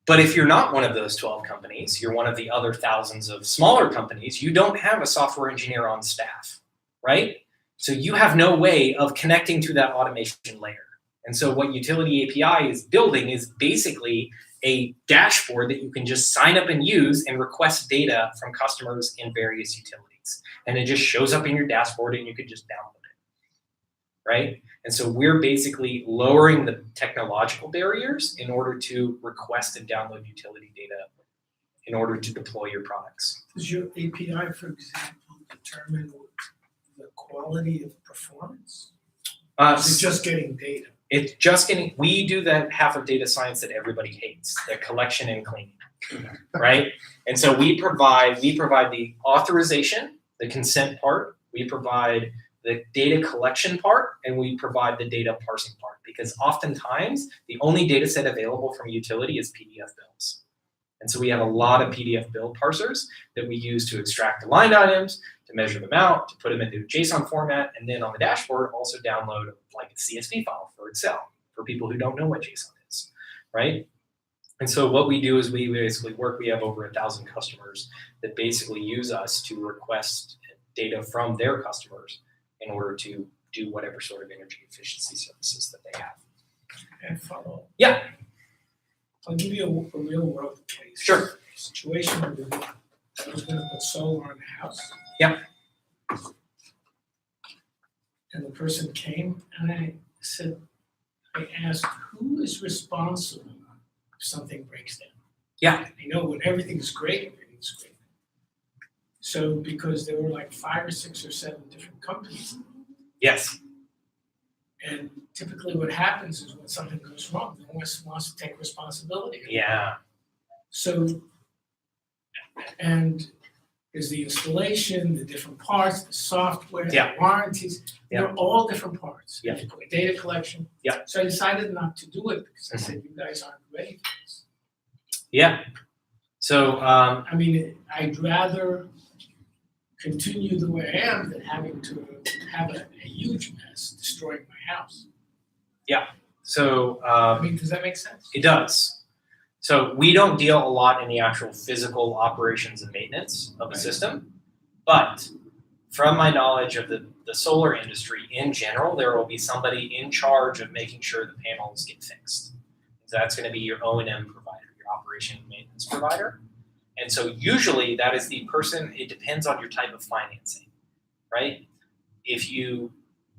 S1: But if you're not one of those 12 companies, you're one of the other thousands of smaller companies, you don't have a software engineer on staff, right? So you have no way of connecting to that automation layer. And so what UtilityAPI is building is basically a dashboard that you can just sign up and use and request data from customers in various utilities. And it just shows up in your dashboard and you can just download it, right? And so we're basically lowering the technological barriers in order to request and download utility data in order to deploy your products.
S3: Does your API, for example, determine the quality of performance? Is it just getting data?
S1: It's just getting, we do that half of data science that everybody hates, the collection and cleaning, right? And so we provide the authorization, the consent part, we provide the data collection part, and we provide the data parsing part, because oftentimes the only data set available from a utility is PDF bills. And so we have a lot of PDF bill parsers that we use to extract the line items, to measure them out, to put them into JSON format, and then on the dashboard also download like a CSV file for Excel for people who don't know what JSON is, right? And so what we do is we basically we have over 1,000 customers that basically use us to request data from their customers in order to do whatever sort of energy efficiency services that they have.
S3: And follow.
S1: Yeah.
S3: I'll give you a real world case.
S1: Sure.
S3: Situation where I was gonna put solar on the house.
S1: Yeah.
S3: And the person came and I asked, who is responsible if something breaks down?
S1: Yeah.
S3: You know, when everything's great, everything's great. So because there were like 5 or 6 or 7 different companies,
S1: Yes.
S3: and typically what happens is when something goes wrong, no one wants to take responsibility.
S1: Yeah.
S3: So, and there's the installation, the different parts, the software,
S1: Yeah.
S3: the warranties,
S1: Yeah.
S3: they're all different parts.
S1: Yeah.
S3: Data collection.
S1: Yeah.
S3: So I decided not to do it because I said, you guys aren't ready for this.
S1: Yeah. So,
S3: I mean, I'd rather continue the way I am than having to have a huge mess destroying my house.
S1: so
S3: I mean, does that make sense?
S1: it does. So we don't deal a lot in the actual physical operations and maintenance of the system, but from my knowledge of the solar industry in general, there will be somebody in charge of making sure the panels get fixed. So that's going to be your O&M provider, your operation and maintenance provider. And so usually that is the person, it depends on your type of financing, right? If you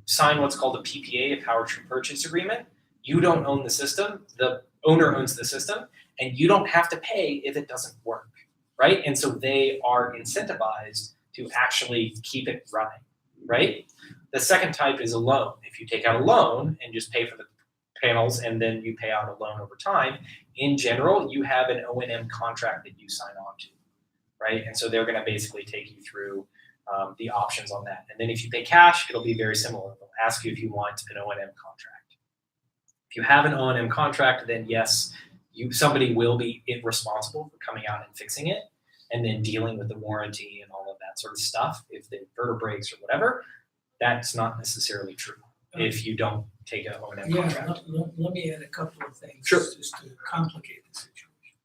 S1: sign what's called a PPA, a power purchase agreement, you don't own the system, the owner owns the system, and you don't have to pay if it doesn't work, right? And so they are incentivized to actually keep it running, right? The second type is a loan. If you take out a loan and just pay for the panels and then you pay out a loan over time, in general, you have an O&M contract that you sign on to, right? And so they're going to basically take you through the options on that. And then if you pay cash, it'll be very similar. They'll ask you if you want an O&M contract. If you have an O&M contract, then yes, somebody will be responsible for coming out and fixing it and then dealing with the warranty and all of that sort of stuff. If the inverter breaks or whatever, that's not necessarily true if you don't take an O&M contract.
S3: Let me add a couple of things
S1: Sure.
S3: just to complicate the situation.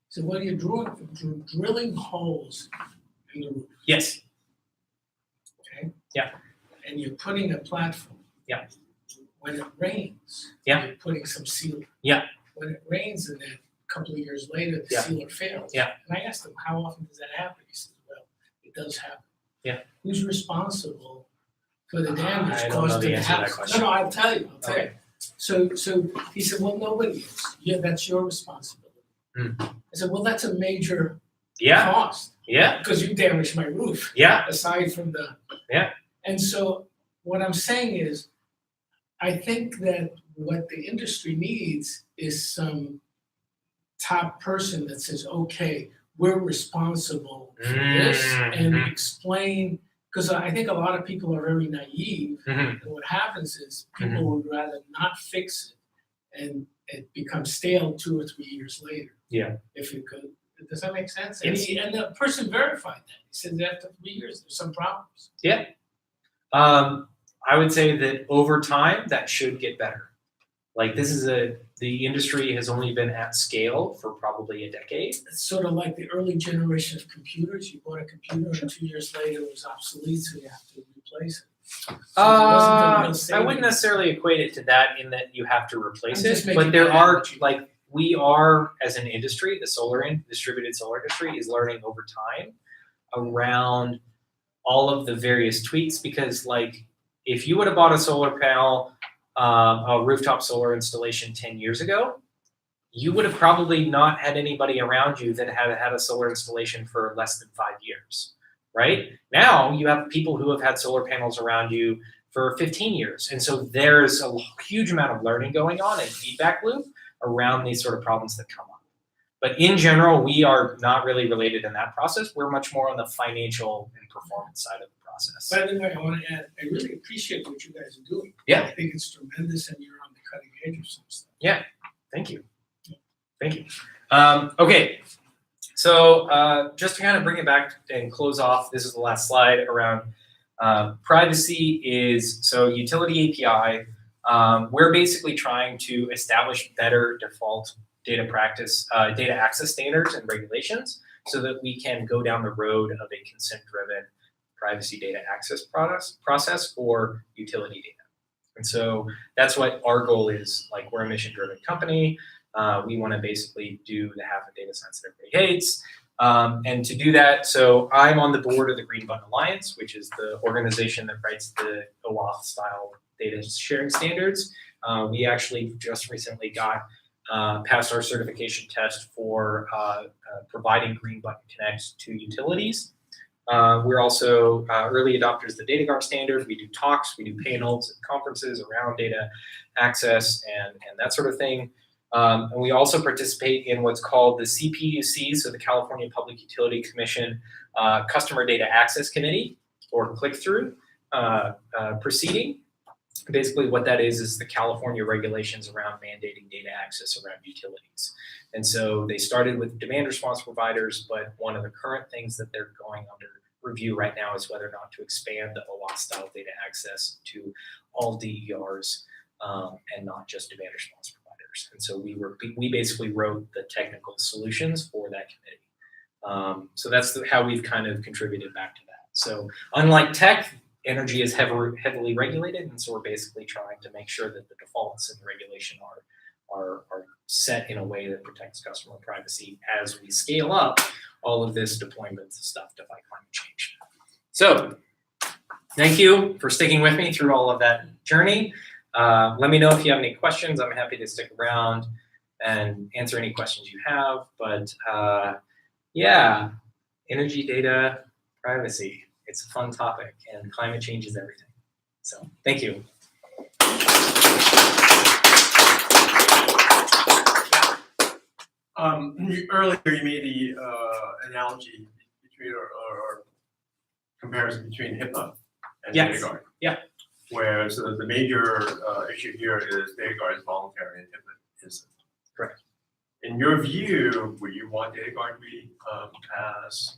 S3: So when you're drilling holes in the roof,
S1: Yes.
S3: okay?
S1: Yeah.
S3: And you're putting a platform.
S1: Yeah.
S3: When it rains,
S1: Yeah.
S3: you're putting some sealer.
S1: Yeah.
S3: When it rains and then a couple of years later, the
S1: Yeah.
S3: sealer fails.
S1: Yeah.
S3: And I asked him, how often does that happen? He said, well, it does happen.
S1: Yeah.
S3: Who's responsible for the damage
S1: I don't know
S3: caused
S1: the
S3: to the
S1: answer to that
S3: house?
S1: question.
S3: No, I'll tell you.
S1: Okay.
S3: So he said, well, nobody is. Yeah, that's your responsibility. I said, well, that's a major
S1: Yeah.
S3: cost
S1: Yeah.
S3: because you damaged my roof.
S1: Yeah.
S3: Aside from the.
S1: Yeah.
S3: And so what I'm saying is, I think that what the industry needs is some top person that says, okay, we're responsible for this and explain, because I think a lot of people are very naive.
S1: Mhm.
S3: And what happens is people would rather not fix it and it becomes stale 2 or 3 years later.
S1: Yeah.
S3: If it could. Does that make sense?
S1: Yes.
S3: And the person verified that. He said that after 3 years, there's some problems.
S1: I would say that over time that should get better. Like the industry has only been at scale for probably a decade.
S3: It's sort of like the early generation of computers. You bought a computer and 2 years later it was obsolete, so you have to replace it. So it wasn't a real
S1: I
S3: saving.
S1: wouldn't necessarily equate it to that in that you have to replace
S3: I'm just
S1: it,
S3: making
S1: but there
S3: that
S1: are
S3: analogy.
S1: like we are as an industry, the distributed solar industry is learning over time around all of the various tweaks because like if you would have bought a solar panel, a rooftop solar installation 10 years ago, you would have probably not had anybody around you that had a solar installation for less than 5 years, right? Now you have people who have had solar panels around you for 15 years. And so there's a huge amount of learning going on and feedback loop around these sort of problems that come up. But in general, we are not really related in that process. We're much more on the financial and performance side of the process.
S3: By the way, I want to add, I really appreciate what you guys are doing.
S1: Yeah.
S3: I think it's tremendous and you're on the cutting edge of some stuff.
S1: Thank you. Thank you. Okay, so just to kind of bring it back and close off, this is the last slide around privacy is, so utility API, we're basically trying to establish better default data access standards and regulations so that we can go down the road of a consent-driven privacy data access process for utility data. And so that's what our goal is. Like we're a mission-driven company. We want to basically do the half of data science that everybody hates. And to do that, so I'm on the board of the Green Button Alliance, which is the organization that writes the OAuth style data sharing standards. We actually just recently got passed our certification test for providing green button connects to utilities. We're also early adopters of the Data Guard standard. We do talks, we do panels and conferences around data access and that sort of thing. And we also participate in what's called the CPUC, so the California Public Utility Commission Customer Data Access Committee, or click-through proceeding. Basically what that is the California regulations around mandating data access around utilities. And so they started with demand response providers, but one of the current things that they're going under review right now is whether or not to expand the OAuth-style data access to all DERs and not just demand response providers. And so we basically wrote the technical solutions for that committee. So that's how we've kind of contributed back to that. So unlike tech, energy is heavily regulated, and so we're basically trying to make sure that the defaults in the regulation are set in a way that protects customer privacy as we scale up all of this deployment stuff to fight climate change. So thank you for sticking with me through all of that journey. Let me know if you have any questions. I'm happy to stick around and answer any questions you have. But yeah, energy data privacy. It's a fun topic, and climate change is everything. So thank you.
S4: Earlier you made the analogy between or comparison between HIPAA and
S1: Yes.
S4: DataGuard.
S1: Yeah.
S4: Where so the major issue here is DataGuard is voluntary and HIPAA isn't.
S1: Correct.
S4: In your view, would you want DataGuard to be as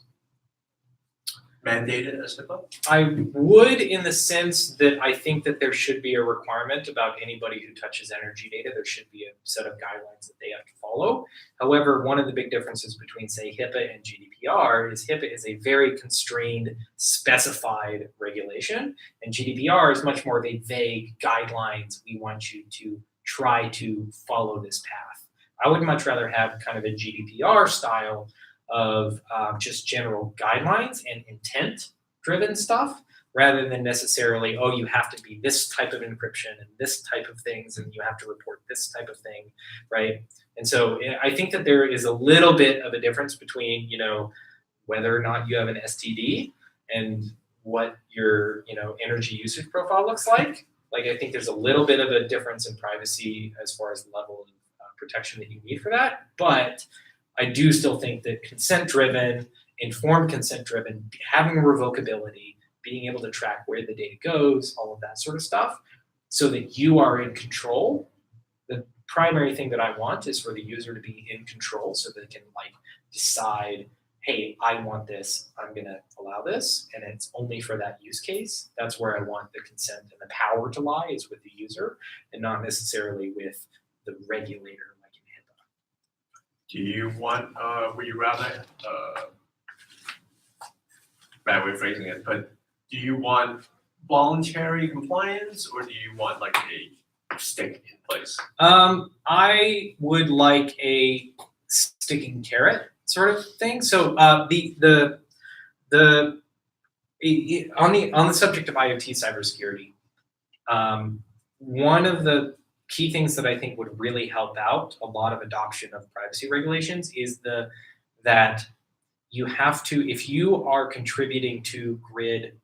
S4: mandated as HIPAA?
S1: I would, in the sense that I think that there should be a requirement about anybody who touches energy data. There should be a set of guidelines that they have to follow. However, one of the big differences between, say, HIPAA and GDPR is HIPAA is a very constrained, specified regulation, and GDPR is much more of a vague guidelines. We want you to try to follow this path. I would much rather have kind of a GDPR style of just general guidelines and intent-driven stuff, rather than necessarily, oh, you have to be this type of encryption and this type of things, and you have to report this type of thing, right? And so I think that there is a little bit of a difference between, whether or not you have an STD and what your, energy usage profile looks like. Like, I think there's a little bit of a difference in privacy as far as the level of protection that you need for that, but I do still think that consent-driven, informed consent-driven, having revocability, being able to track where the data goes, all of that sort of stuff, so that you are in control. The primary thing that I want is for the user to be in control so they can decide, hey, I want this, I'm gonna allow this, and it's only for that use case. That's where I want the consent and the power to lie, is with the user, and not necessarily with the regulator.
S4: Do you want, would you rather, bad way of phrasing it, but do you want voluntary compliance, or do you want a stick in place?
S1: I would like a sticking carrot sort of thing. So on the subject of IoT cybersecurity, one of the key things that I think would really help out a lot of adoption of privacy regulations is that you have to, if you are contributing to grid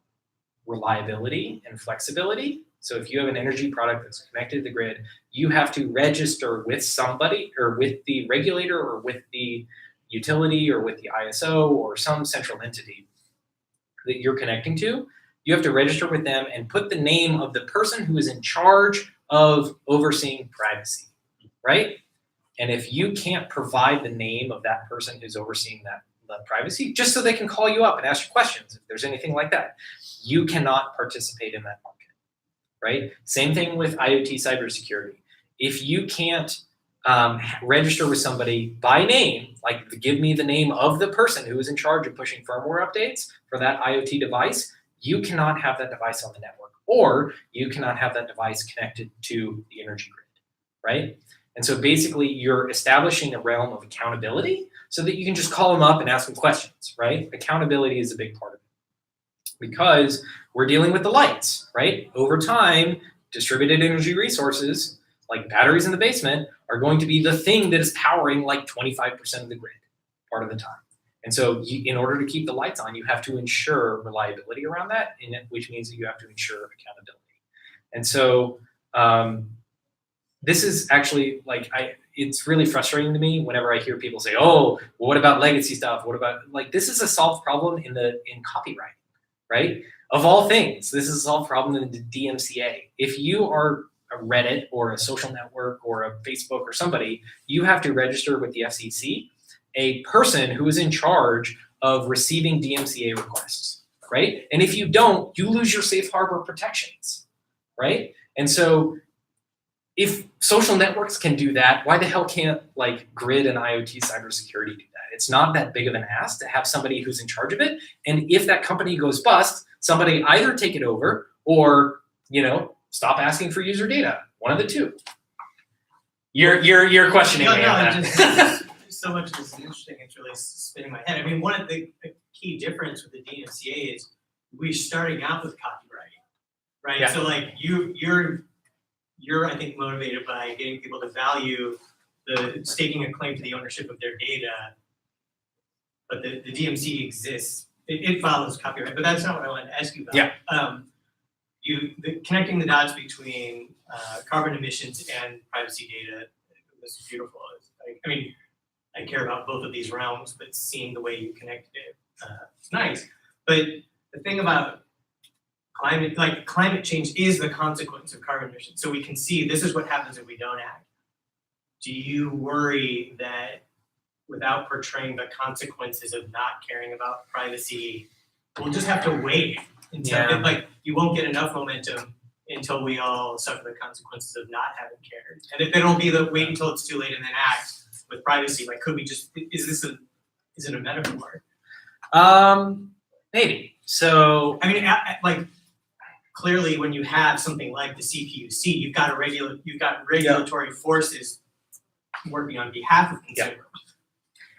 S1: reliability and flexibility, so if you have an energy product that's connected to the grid, you have to register with somebody, or with the regulator, or with the utility, or with the ISO, or some central entity that you're connecting to. You have to register with them and put the name of the person who is in charge of overseeing privacy, right? And if you can't provide the name of that person who's overseeing that privacy, just so they can call you up and ask you questions if there's anything like that, you cannot participate in that market, right? Same thing with IoT cybersecurity. If you can't register with somebody by name, like give me the name of the person who is in charge of pushing firmware updates for that IoT device, you cannot have that device on the network, or you cannot have that device connected to the energy grid, right? And so basically you're establishing a realm of accountability so that you can just call them up and ask them questions, right? Accountability is a big part of it, because we're dealing with the lights, right? Over time, distributed energy resources like batteries in the basement are going to be the thing that is powering like 25% of the grid part of the time. And so in order to keep the lights on, you have to ensure reliability around that, which means that you have to ensure accountability. And so this is actually like, it's really frustrating to me whenever I hear people say, oh, well, what about legacy stuff? What about, like, this is a solved problem in copyright, right? Of all things, this is a solved problem in the DMCA. If you are a Reddit or a social network or a Facebook or somebody, you have to register with the FCC a person who is in charge of receiving DMCA requests, right? And if you don't, you lose your safe harbor protections, right? And so if social networks can do that, why the hell can't like grid and IoT cybersecurity do that? It's not that big of an ask to have somebody who's in charge of it. And if that company goes bust, somebody either take it over or, you know, stop asking for user data. One of the two. You're questioning me on that.
S6: So much of this is interesting, it's really spinning my head. I mean, one of the key difference with the DMCA is we're starting out with copyright, right?
S1: Yeah.
S6: So like you're I think motivated by getting people to value the staking a claim to the ownership of their data, but the DMCA exists. It follows copyright, but that's not what I wanted to ask you about.
S1: Yeah.
S6: Connecting the dots between carbon emissions and privacy data was beautiful. I mean, I care about both of these realms, but seeing the way you connected it, it's nice. But the thing about climate change is the consequence of carbon emissions. So we can see this is what happens if we don't act. Do you worry that without portraying the consequences of not caring about privacy, we'll just have to wait until you won't get enough momentum until we all suffer the consequences of not having cared? And if it'll be the wait until it's too late and then act with privacy, like could we just, is it a metaphor?
S1: Maybe. So
S6: I mean, like clearly when you have something like the CPUC, you've got regulatory forces working on behalf of consumers.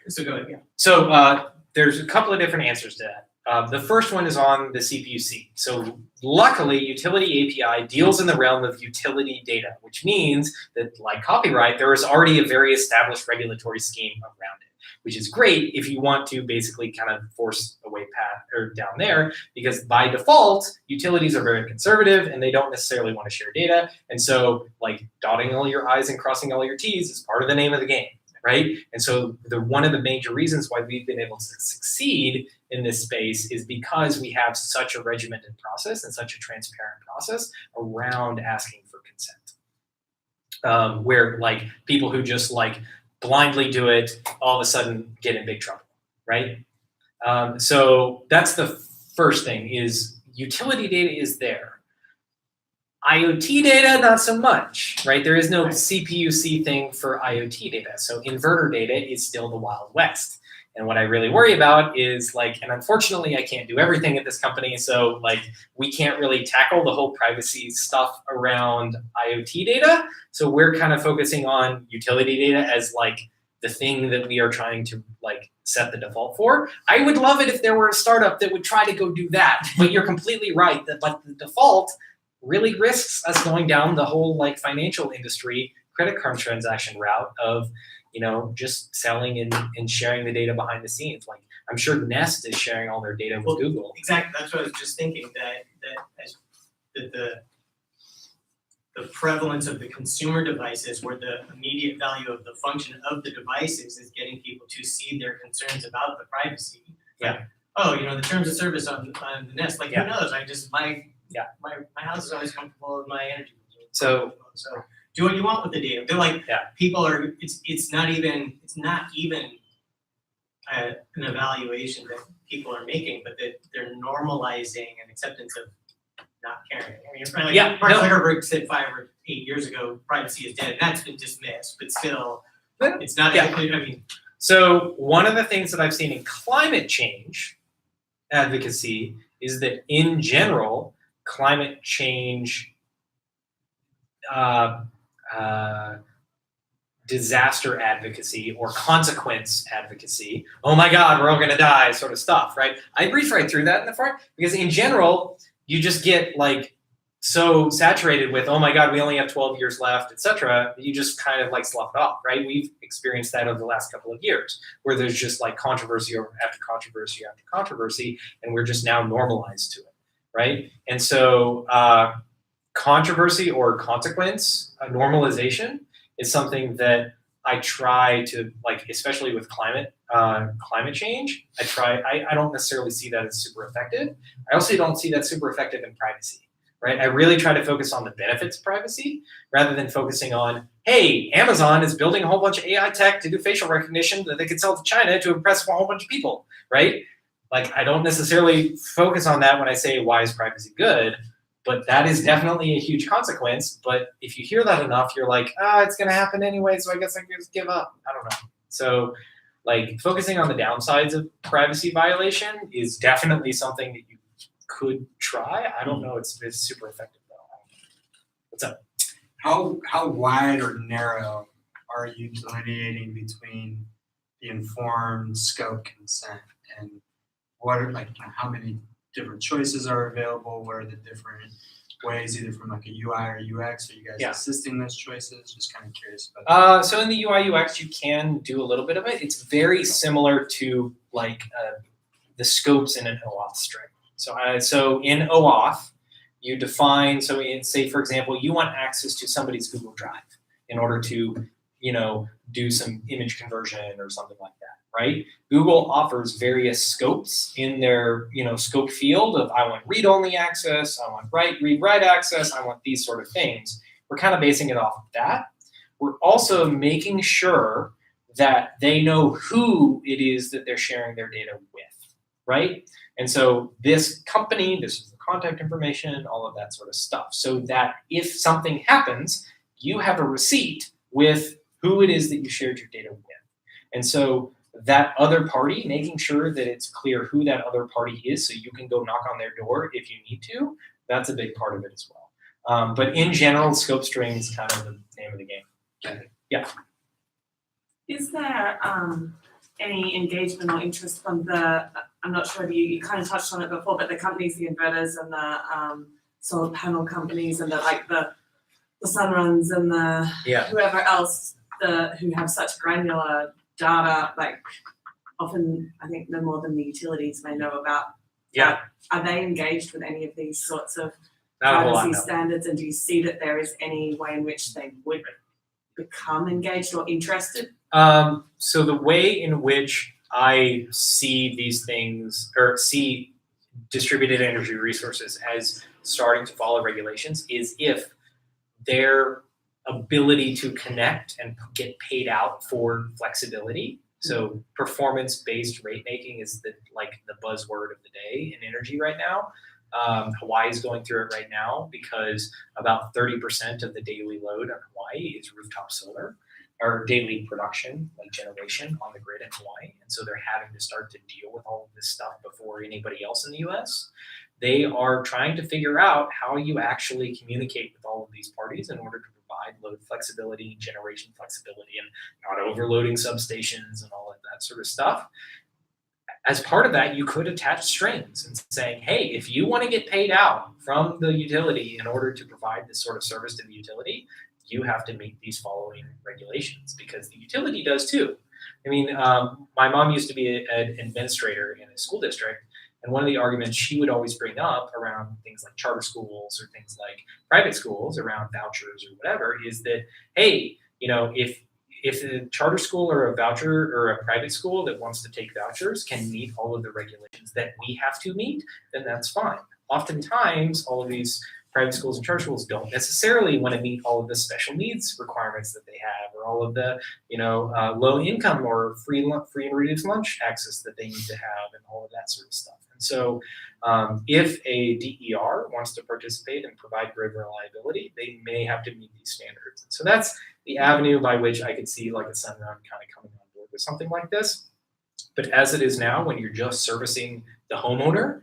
S6: So go ahead,
S1: So there's a couple of different answers to that. The first one is on the CPUC. So luckily, UtilityAPI deals in the realm of utility data, which means that like copyright, there is already a very established regulatory scheme around it, which is great if you want to basically kind of force a way path or down there, because by default, utilities are very conservative and they don't necessarily want to share data. And so like dotting all your I's and crossing all your T's is part of the name of the game. Right? And so one of the major reasons why we've been able to succeed in this space is because we have such a regimented process and such a transparent process around asking for consent. Where like people who just like blindly do it all of a sudden get in big trouble, right? So that's the first thing is utility data is there. IoT data, not so much, right? There is no CPUC thing for IoT data. So inverter data is still the Wild West. And what I really worry about is like, and unfortunately I can't do everything at this company. So like, we can't really tackle the whole privacy stuff around IoT data. So we're kind of focusing on utility data as like the thing that we are trying to like set the default for. I would love it if there were a startup that would try to go do that, but you're completely right that like the default really risks us going down the whole like financial industry credit card transaction route of, you know, just selling and sharing the data behind the scenes. Like I'm sure Nest is sharing all their data with Google.
S6: Exactly, that's what I was just thinking, that the prevalence of the consumer devices where the immediate value of the function of the devices is getting people to see their concerns about the privacy.
S1: Yeah.
S6: Like, oh, you know, the terms of service on the Nest, like who knows? My house is always comfortable with my energy. So do what you want with the data. They're like people are. It's not even an evaluation that people are making, but that they're normalizing an acceptance of not caring. I mean, Mark Zuckerberg said 5 or 8 years ago, privacy is dead, and that's been dismissed. But still, it's not. I mean,
S1: so one of the things that I've seen in climate change advocacy is that in general, climate change disaster advocacy or consequence advocacy, oh my God, we're all gonna die sort of stuff, right? I breeze right through that in the front because in general, you just get like so saturated with, oh my God, we only have 12 years left, et cetera, you just kind of like slough it off, right? We've experienced that over the last couple of years, where there's just like controversy after controversy after controversy, and we're just now normalized to it, right? And so controversy or consequence, normalization is something that I try to, like, especially with climate change, I don't necessarily see that as super effective. I also don't see that super effective in privacy. Right? I really try to focus on the benefits of privacy rather than focusing on, hey, Amazon is building a whole bunch of AI tech to do facial recognition that they could sell to China to impress a whole bunch of people, right? Like, I don't necessarily focus on that when I say, why is privacy good? But that is definitely a huge consequence. But if you hear that enough, you're like, it's going to happen anyway, so I guess I can just give up. I don't know. So, like, focusing on the downsides of privacy violation is definitely something that you could try. I don't know. It's super effective though. What's up?
S2: How wide or narrow are you delineating between the informed scope consent and what are, like, how many different choices are available? What are the different ways, either from like a UI or UX? Are you guys assisting those choices? Just kind of curious about that.
S1: So in the UI UX, you can do a little bit of it. It's very similar to like the scopes in an OAuth string. So in OAuth, you define, so in, say, for example, you want access to somebody's Google Drive in order to, do some image conversion or something like that, right? Google offers various scopes in their, scope field of, I want read-only access, I want read-write access, I want these sort of things. We're kind of basing it off of that. We're also making sure that they know who it is that they're sharing their data with, right? And so this company, this is the contact information, all of that sort of stuff. So that if something happens, you have a receipt with who it is that you shared your data with. And so that other party, making sure that it's clear who that other party is so you can go knock on their door if you need to, that's a big part of it as well. But in general, scope string is kind of the name of the game.
S2: Okay.
S1: Yeah.
S7: Is there any engagement or interest from the, I'm not sure if you kind of touched on it before, but the companies, the inverters and the solar panel companies and the Sunruns and the whoever else who have such granular data, like often I think no more than the utilities may know about.
S1: Yeah.
S7: Are they engaged with any of these sorts of
S1: Not a whole lot,
S7: privacy
S1: no.
S7: standards, and do you see that there is any way in which they would become engaged or interested?
S1: So the way in which I see these things, or see distributed energy resources as starting to follow regulations, is if their ability to connect and get paid out for flexibility. So performance-based rate making is the buzzword of the day in energy right now. Hawaii is going through it right now because about 30% of the daily load on Hawaii is rooftop solar, or daily production, like generation on the grid in Hawaii. And so they're having to start to deal with all of this stuff before anybody else in the US. They are trying to figure out how you actually communicate with all of these parties in order to provide load flexibility, generation flexibility, and not overloading substations and all of that sort of stuff. As part of that, you could attach strings and saying, hey, if you want to get paid out from the utility in order to provide this sort of service to the utility, you have to meet these following regulations, because the utility does too. I mean, my mom used to be an administrator in a school district, and one of the arguments she would always bring up around things like charter schools or things like private schools around vouchers or whatever is that, hey, if a charter school or a voucher or a private school that wants to take vouchers can meet all of the regulations that we have to meet, then that's fine. Oftentimes, all of these private schools and charter schools don't necessarily want to meet all of the special needs requirements that they have, or all of the, low income or free and reduced lunch access that they need to have, and all of that sort of stuff. And so, if a DER wants to participate and provide grid reliability, they may have to meet these standards. And so that's the avenue by which I could see like a Sunrun kind of coming on board with something like this. But as it is now, when you're just servicing the homeowner,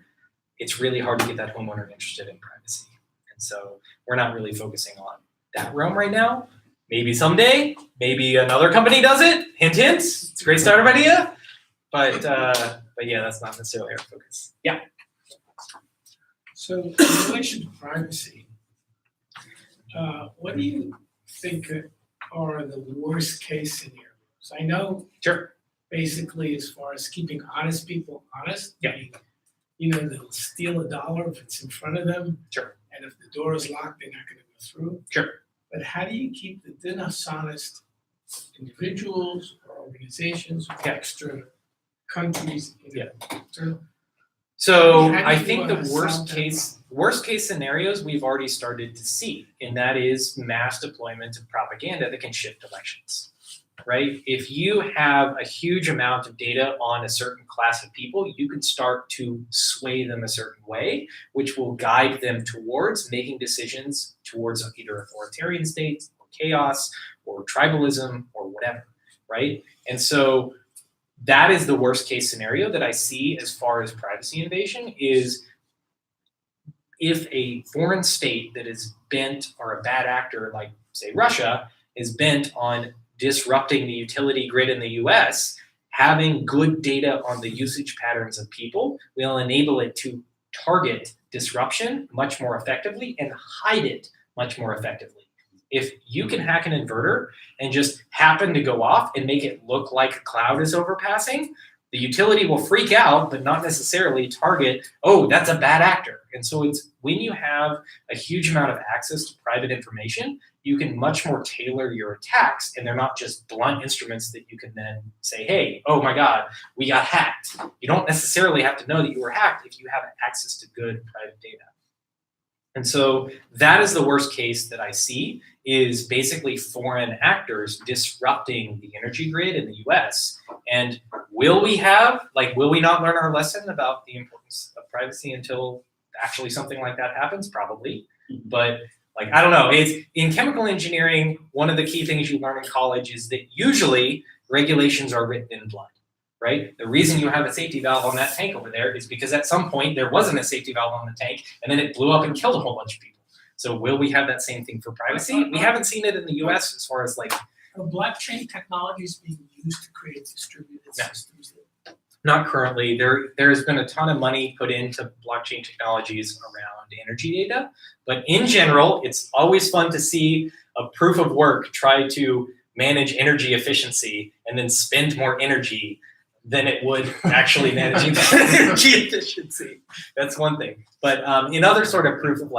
S1: it's really hard to get that homeowner interested in privacy. And so we're not really focusing on that realm right now. Maybe someday, maybe another company does it. Hint, hint. It's a great startup idea. But yeah, that's not necessarily our focus. Yeah.
S3: So in relation to privacy, what do you think are the worst case scenarios? I know
S1: Sure.
S3: basically as far as keeping honest people honest.
S1: Yeah.
S3: I mean, you know, they'll steal $1 if it's in front of them.
S1: Sure.
S3: And if the door is locked, they're not gonna go through.
S1: Sure.
S3: But how do you keep the dishonest individuals or organizations or
S1: Yeah.
S3: extra countries? You know,
S1: So
S3: How do
S1: I
S3: you,
S1: think the
S3: solve that
S1: worst case scenarios we've already started to see, and that is mass deployment of propaganda that can shift elections. Right? If you have a huge amount of data on a certain class of people, you could start to sway them a certain way, which will guide them towards making decisions towards either authoritarian states or chaos or tribalism or whatever, right? And so that is the worst case scenario that I see as far as privacy invasion is if a foreign state that is bent or a bad actor like say Russia is bent on disrupting the utility grid in the US, having good data on the usage patterns of people will enable it to target disruption much more effectively and hide it much more effectively. If you can hack an inverter and just happen to go off and make it look like a cloud is overpassing, the utility will freak out, but not necessarily target, oh, that's a bad actor. And so it's when you have a huge amount of access to private information, you can much more tailor your attacks, and they're not just blunt instruments that you can then say, hey, oh my God, we got hacked. You don't necessarily have to know that you were hacked if you have access to good private data. And so that is the worst case that I see is basically foreign actors disrupting the energy grid in the US. And will we not learn our lesson about the importance of privacy until actually something like that happens? Probably. But I don't know, it's in chemical engineering, one of the key things you learn in college is that usually regulations are written in blood, right? The reason you have a safety valve on that tank over there is because at some point there wasn't a safety valve on the tank and then it blew up and killed a whole bunch of people. So will we have that same thing for privacy? We haven't seen it in the US as far as
S3: Are blockchain technologies being used to create distributed
S1: No.
S3: systems?
S1: not currently. There's been a ton of money put into blockchain technologies around energy data, but in general, it's always fun to see a proof of work try to manage energy efficiency and then spend more energy than it would actually managing energy efficiency. That's one thing. But in other sort of proof of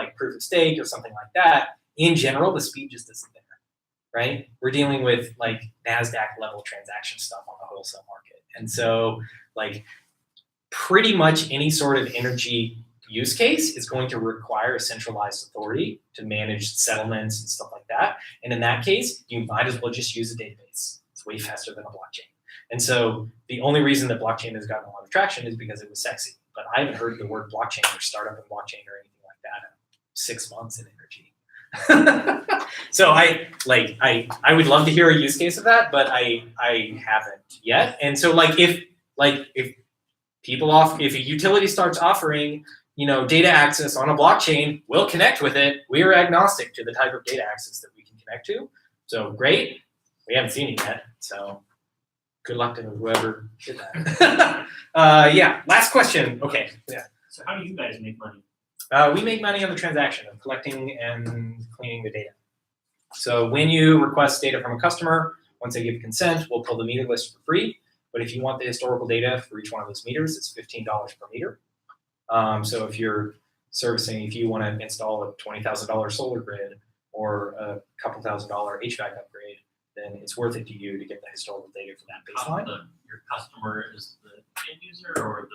S1: stake or something like that, in general, the speed just isn't there, right? We're dealing with NASDAQ level transaction stuff on the wholesale market. And so pretty much any sort of energy use case is going to require a centralized authority to manage settlements and stuff like that. And in that case, you might as well just use a database. It's way faster than a blockchain. And so the only reason that blockchain has gotten a lot of traction is because it was sexy. But I haven't heard the word blockchain or startup in blockchain or anything like that in 6 months in energy. So I would love to hear a use case of that, but I haven't yet. And so if a utility starts offering data access on a blockchain, we'll connect with it. We are agnostic to the type of data access that we can connect to. So great. We haven't seen it yet. So good luck to whoever did that. Yeah, last question. Okay. Yeah.
S6: So how do you guys make money?
S1: We make money on the transaction of collecting and cleaning the data. So when you request data from a customer, once they give consent, we'll pull the meter list for free. But if you want the historical data for each one of those meters, it's $15 per meter. So if you're if you want to install a $20,000 solar grid or a couple $1,000 HVAC upgrade, then it's worth it to you to get the historical data for that baseline.
S8: Your customer is the end user or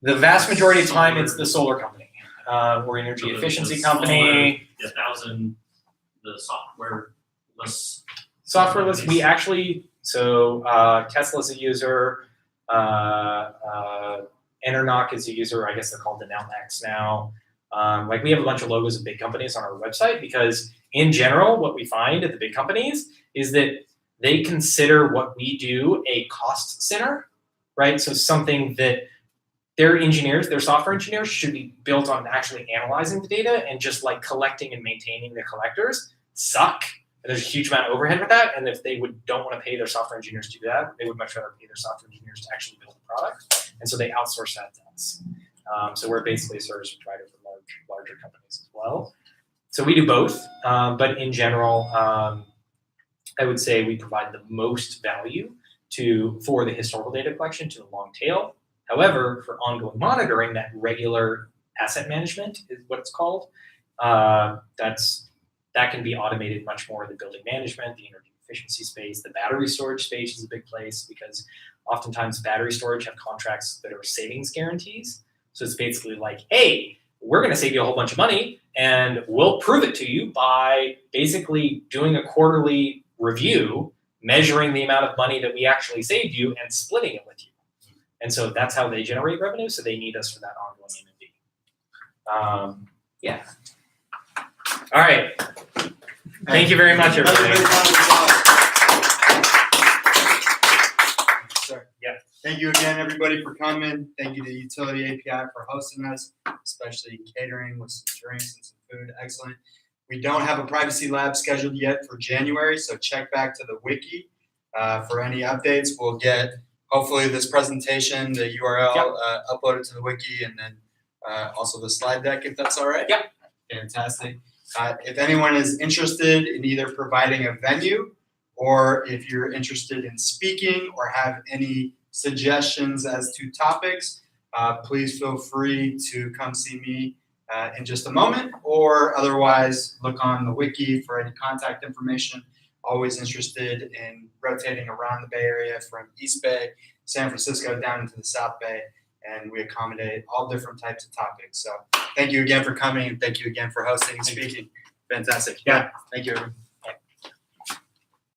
S1: The vast majority of time, it's the solar company. Or energy efficiency company.
S8: The 1,000, the software-less.
S1: Softwareless, we actually, Tesla's a user, Enernoc is a user, I guess they're called Danailmax now. We have a bunch of logos of big companies on our website because in general, what we find at the big companies is that they consider what we do a cost center, right? So something that their software engineers should be built on actually analyzing the data, and just collecting and maintaining the collectors suck. And there's a huge amount of overhead with that. And if they don't want to pay their software engineers to do that, they would much rather pay their software engineers to actually build the product. And so they outsource that to us. So we're basically a service provider for larger companies as well. So we do both, but in general, I would say we provide the most value for the historical data collection to the long tail. However, for ongoing monitoring, that regular asset management is what it's called. That can be automated much more. The building management, the energy efficiency space, the battery storage space is a big place because oftentimes battery storage have contracts that are savings guarantees. So it's basically like, hey, we're going to save you a whole bunch of money, and we'll prove it to you by basically doing a quarterly review, measuring the amount of money that we actually saved you and splitting it with you. And so that's how they generate revenue. So they need us for that ongoing M&D. Yeah. All right. Thank you very much, everybody.
S2: Sir.
S1: Yeah.
S2: Thank you again, everybody, for coming. Thank you to Utility API for hosting us, especially catering with some drinks and some food. Excellent. We don't have a privacy lab scheduled yet for January, so check back to the wiki for any updates. We'll get, hopefully, this presentation, the URL uploaded to the wiki, and then also the slide deck, if that's all right.
S1: Yeah.
S2: Fantastic. If anyone is interested in either providing a venue, or if you're interested in speaking or have any suggestions as to topics, please feel free to come see me in just a moment, or otherwise look on the wiki for any contact information. Always interested in rotating around the Bay Area from East Bay, San Francisco down into the South Bay, and we accommodate all different types of topics. So thank you again for coming, and thank you again for hosting and speaking. Fantastic. Yeah, thank you, everyone.